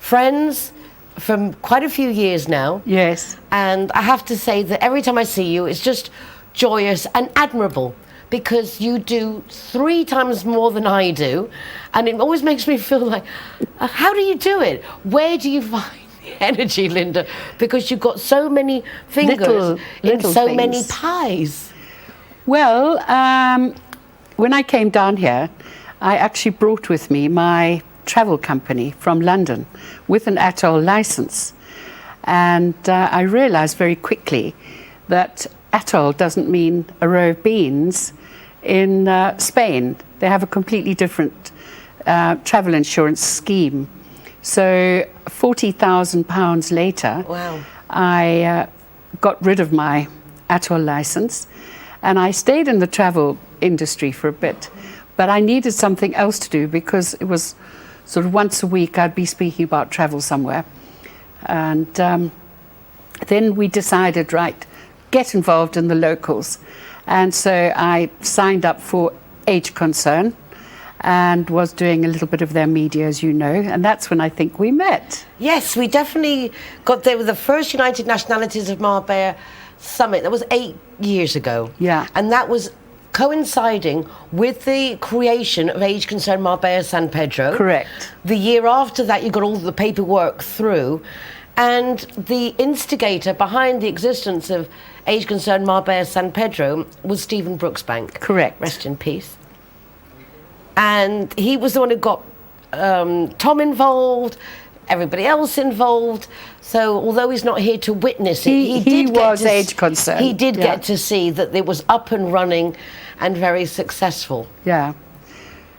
friends for quite a few years now. Yes. And I have to say that every time I see you, it's just joyous and admirable, because you do 3 times more than I do. And it always makes me feel like, how do you do it? Where do you find energy, Linda, because you've got so many fingers in so many pies. Well, when I came down here, I actually brought with me my travel company from London with an atoll license, and I realized very quickly that atoll doesn't mean a row of beans in Spain. They have a completely different travel insurance scheme. So £40,000 later, wow. I got rid of my atoll license, and I stayed in the travel industry for a bit, but I needed something else to do, because it was sort of once a week I'd be speaking about travel somewhere. And then we decided, right, get involved in the locals. And so I signed up for Age Concern, and was doing a little bit of their media, as you know, and that's when I think we met. Yes, we definitely got there with the first United Nationalities of Marbella summit. That was 8 years ago. Yeah. And that was coinciding with the creation of Age Concern Marbella San Pedro. Correct. The year after that, you got all the paperwork through, and the instigator behind the existence of Age Concern Marbella San Pedro was Stephen Brooksbank. Correct. Rest in peace. And he was the one who got Tom involved, everybody else involved. So although he's not here to witness it, he was Age Concern. He did get to see that it was up and running and very successful. Yeah.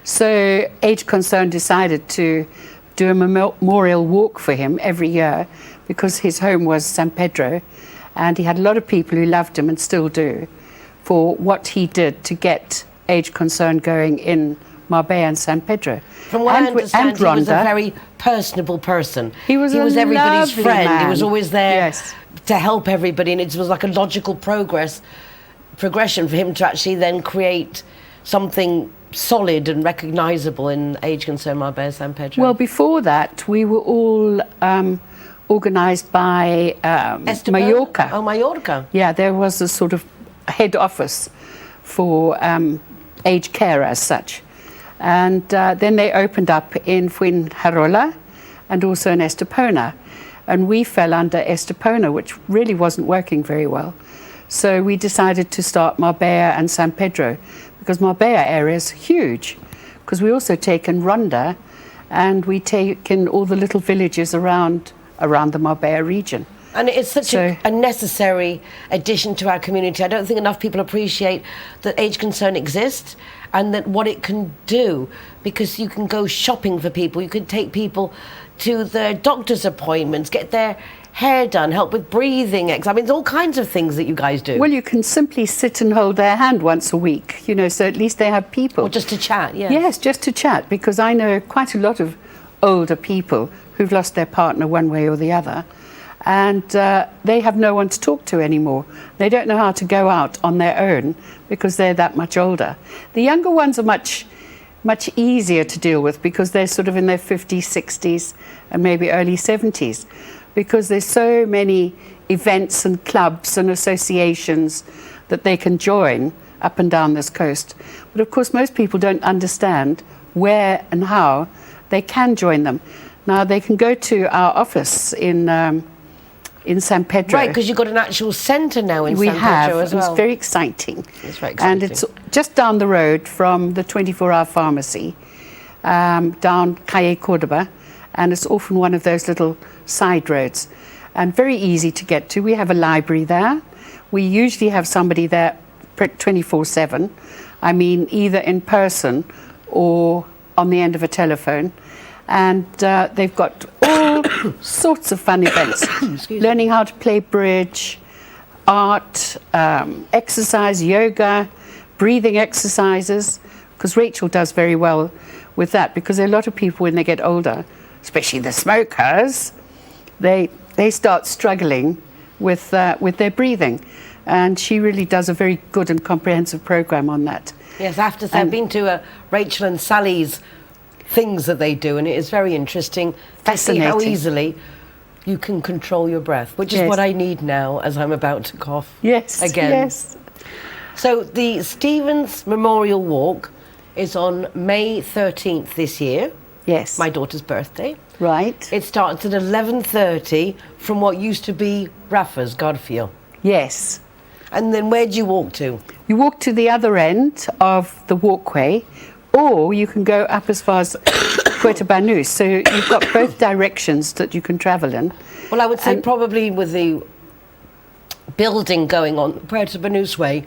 So Age Concern decided to do a memorial walk for him every year, because his home was San Pedro, and he had a lot of people who loved him and still do for what he did to get Age Concern going in Marbella and San Pedro. From what I understand, he was a very personable person. He was everybody's lovely friend. man. He was always there Yes. to help everybody, and it was like a logical progression for him to actually then create something solid and recognisable in Age Concern Marbella San Pedro. Well, before that, we were all organised by Mallorca. Oh, Mallorca. Yeah, there was a sort of head office for aged care as such. And then they opened up in Fuengirola and also in Estepona. And we fell under Estepona, which really wasn't working very well. So we decided to start Marbella and San Pedro, because Marbella area is huge, because we also take in Ronda, and we take in all the little villages around the Marbella region. And it's such a necessary addition to our community. I don't think enough people appreciate that Age Concern exists and that what it can do, because you can go shopping for people, you can take people to their doctor's appointments, get their hair done, help with breathing exercise. I mean, there's all kinds of things that you guys do. Well, you can simply sit and hold their hand once a week, you know, so at least they have people. Or just to chat, yes. Yes, just to chat, because I know quite a lot of older people who've lost their partner one way or the other, and they have no one to talk to anymore. They don't know how to go out on their own because they're that much older. The younger ones are much easier to deal with, because they're sort of in their 50s, 60s, and maybe early 70s, because there's so many events and clubs and associations that they can join up and down this coast. But of course, most people don't understand where and how they can join them. Now, they can go to our office in San Pedro. Right, because you've got an actual centre now in San Pedro as well. It's very exciting. It's very exciting. And it's just down the road from the 24-hour pharmacy, down Calle Cordoba, and it's often one of those little side roads. and very easy to get to. We have a library there. We usually have somebody there 24/7. I mean, either in person or on the end of a telephone. And they've got all sorts of fun events. Learning how to play bridge, art, exercise, yoga, breathing exercises, because Rachel does very well with that, because a lot of people when they get older, especially the smokers, they start struggling with their breathing, and she really does a very good and comprehensive program on that. Yes, I have to say I've been to Rachel and Sally's things that they do, and it is very interesting to see how easily you can control your breath, which is what I need now as I'm about to cough again. Yes. So the Stevens Memorial Walk is on May 13th this year. Yes. My daughter's birthday. Right. It starts at 11:30 from what used to be Rafa's, Godfield. Yes. And then where do you walk to? You walk to the other end of the walkway, or you can go up as far as Puerto Banús. So you've got both directions that you can travel in. Well, I would say probably with the building going on Puerto Banús way,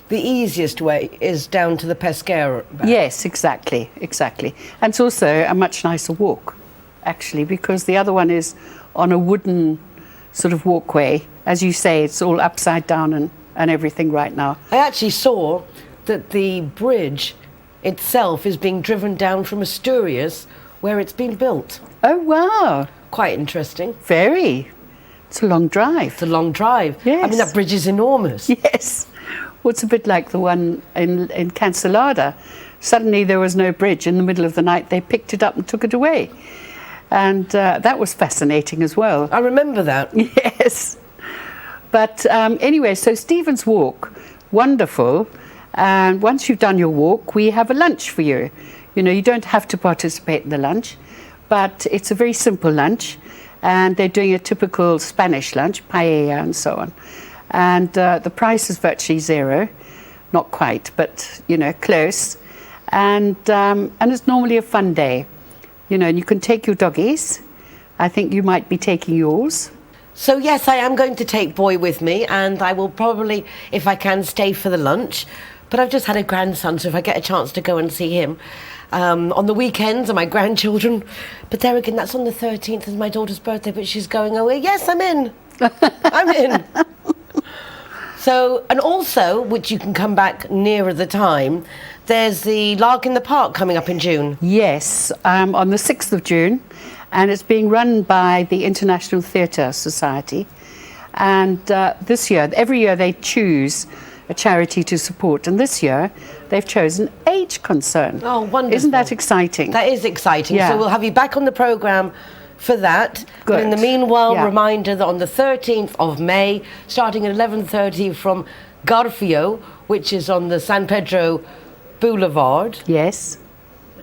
the easiest way is down to the Pesquera. Yes, exactly. And it's also a much nicer walk, actually, because the other one is on a wooden sort of walkway. As you say, it's all upside down and everything right now. I actually saw that the bridge itself is being driven down from Asturias, where it's been built. Oh, wow. Quite interesting. Very. It's a long drive. It's a long drive. Yes. I mean, that bridge is enormous. Yes. Well, it's a bit like the one in Cancelada. Suddenly there was no bridge. In the middle of the night, they picked it up and took it away. And that was fascinating as well. I remember that. Yes. But anyway, so Stephen's Walk, wonderful. And once you've done your walk, we have a lunch for you. You know, you don't have to participate in the lunch, but it's a very simple lunch. And they're doing a typical Spanish lunch, paella and so on. And the price is virtually zero. Not quite, but, you know, close. And it's normally a fun day. You know, and you can take your doggies. I think you might be taking yours. So, yes, I am going to take Boy with me, and I will probably, if I can, stay for the lunch. But I've just had a grandson, so if I get a chance to go and see him on the weekends and my grandchildren. But there again, that's on the 13th, is my daughter's birthday, but she's going away. Yes, I'm in. I'm in. So, and also, which you can come back nearer the time, there's the Lark in the Park coming up in June. Yes, on the 6th of June. And it's being run by the International Theatre Society. And this year, every year they choose a charity to support. And this year, they've chosen Age Concern. Oh, wonderful. Isn't that exciting? That is exciting. Yeah. So we'll have you back on the programme for that. Good. But in the meanwhile, Yeah. reminder that on the 13th of May, starting at 11:30 from Garfio, which is on the San Pedro Boulevard. Yes.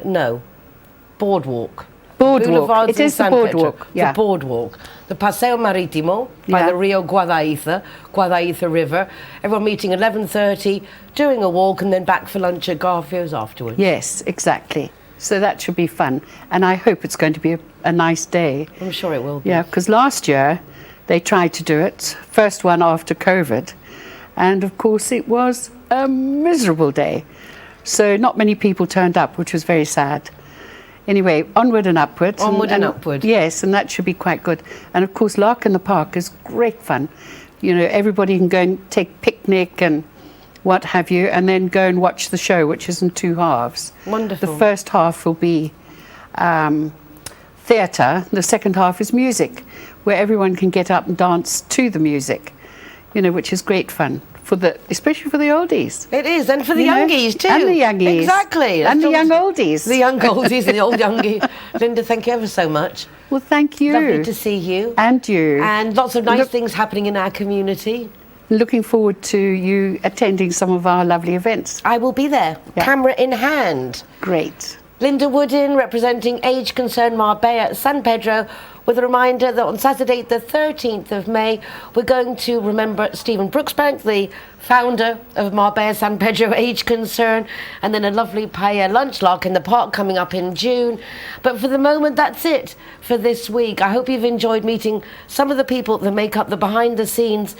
No, Boardwalk. Boardwalk. Boulevards It in is the San Pedro. boardwalk. Yeah. The boardwalk. The Paseo Marítimo by Yeah. the Rio Guadaitha River. Everyone meeting at 11:30, doing a walk, and then back for lunch at Garfio's afterwards. Yes, exactly. So that should be fun. And I hope it's going to be a nice day. I'm sure it will be. Yeah, because last year they tried to do it, first one after COVID. And of course it was a miserable day. So not many people turned up, which was very sad. Anyway, onward and upward. Onward and upward. Yes, and that should be quite good. And of course, Lark in the Park is great fun. You know, everybody can go and take picnic and what have you, and then go and watch the show, which is in two halves. Wonderful. The first half will be theatre. The second half is music, where everyone can get up and dance to the music, you know, which is great fun. Especially for the oldies. It is, and for the You know, youngies too. And the youngies. Exactly. And the young oldies. The young oldies and the old youngie. Linda, thank you ever so much. Well, thank you. Lovely to see you. And you. And lots of nice things happening in our community. Looking forward to you attending some of our lovely events. I will be there, Yeah. camera in hand. Great. Linda Woodin, representing Age Concern Marbella San Pedro, with a reminder that on Saturday the 13th of May we're going to remember Stephen Brooksbank, the founder of Marbella San Pedro Age Concern, and then a lovely paella lunch lark in the park coming up in June. But for the moment, that's it for this week. I hope you've enjoyed meeting some of the people that make up the behind the scenes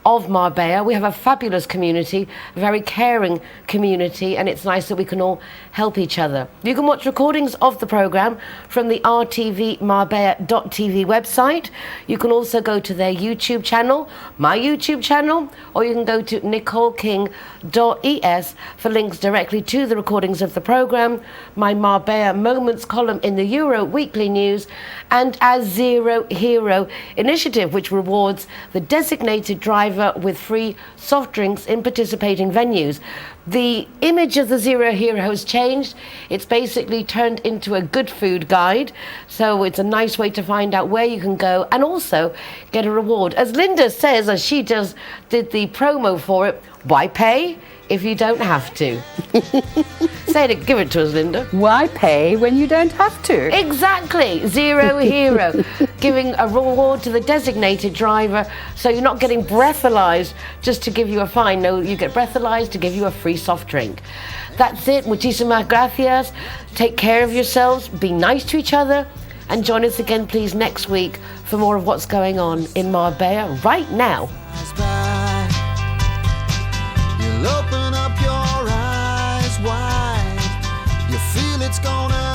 of Marbella. We have a fabulous community, a very caring community, and it's nice that we can all help each other. You can watch recordings of the programme from the rtvmarbella.tv website. You can also go to their YouTube channel, my YouTube channel, or you can go to nicoleking.es for links directly to the recordings of the programme, my Marbella Moments column in the Euro Weekly News, and our Zero Hero initiative, which rewards the designated driver with free soft drinks in participating venues. The image of the Zero Hero has changed. It's basically turned into a good food guide, so it's a nice way to find out where you can go and also get a reward. As Linda says, as she did the promo for it, why pay if you don't have to? Say it, give it to us, Linda. Why pay when you don't have to? Exactly. Zero Hero. Giving a reward to the designated driver, so you're not getting breathalyzed just to give you a fine. No, you get breathalyzed to give you a free soft drink. That's it. Muchísimas gracias. Take care of yourselves. Be nice to each other. And join us again, please, next week for more of what's going on in Marbella right now. You'll open up your eyes wide. You feel it's gonna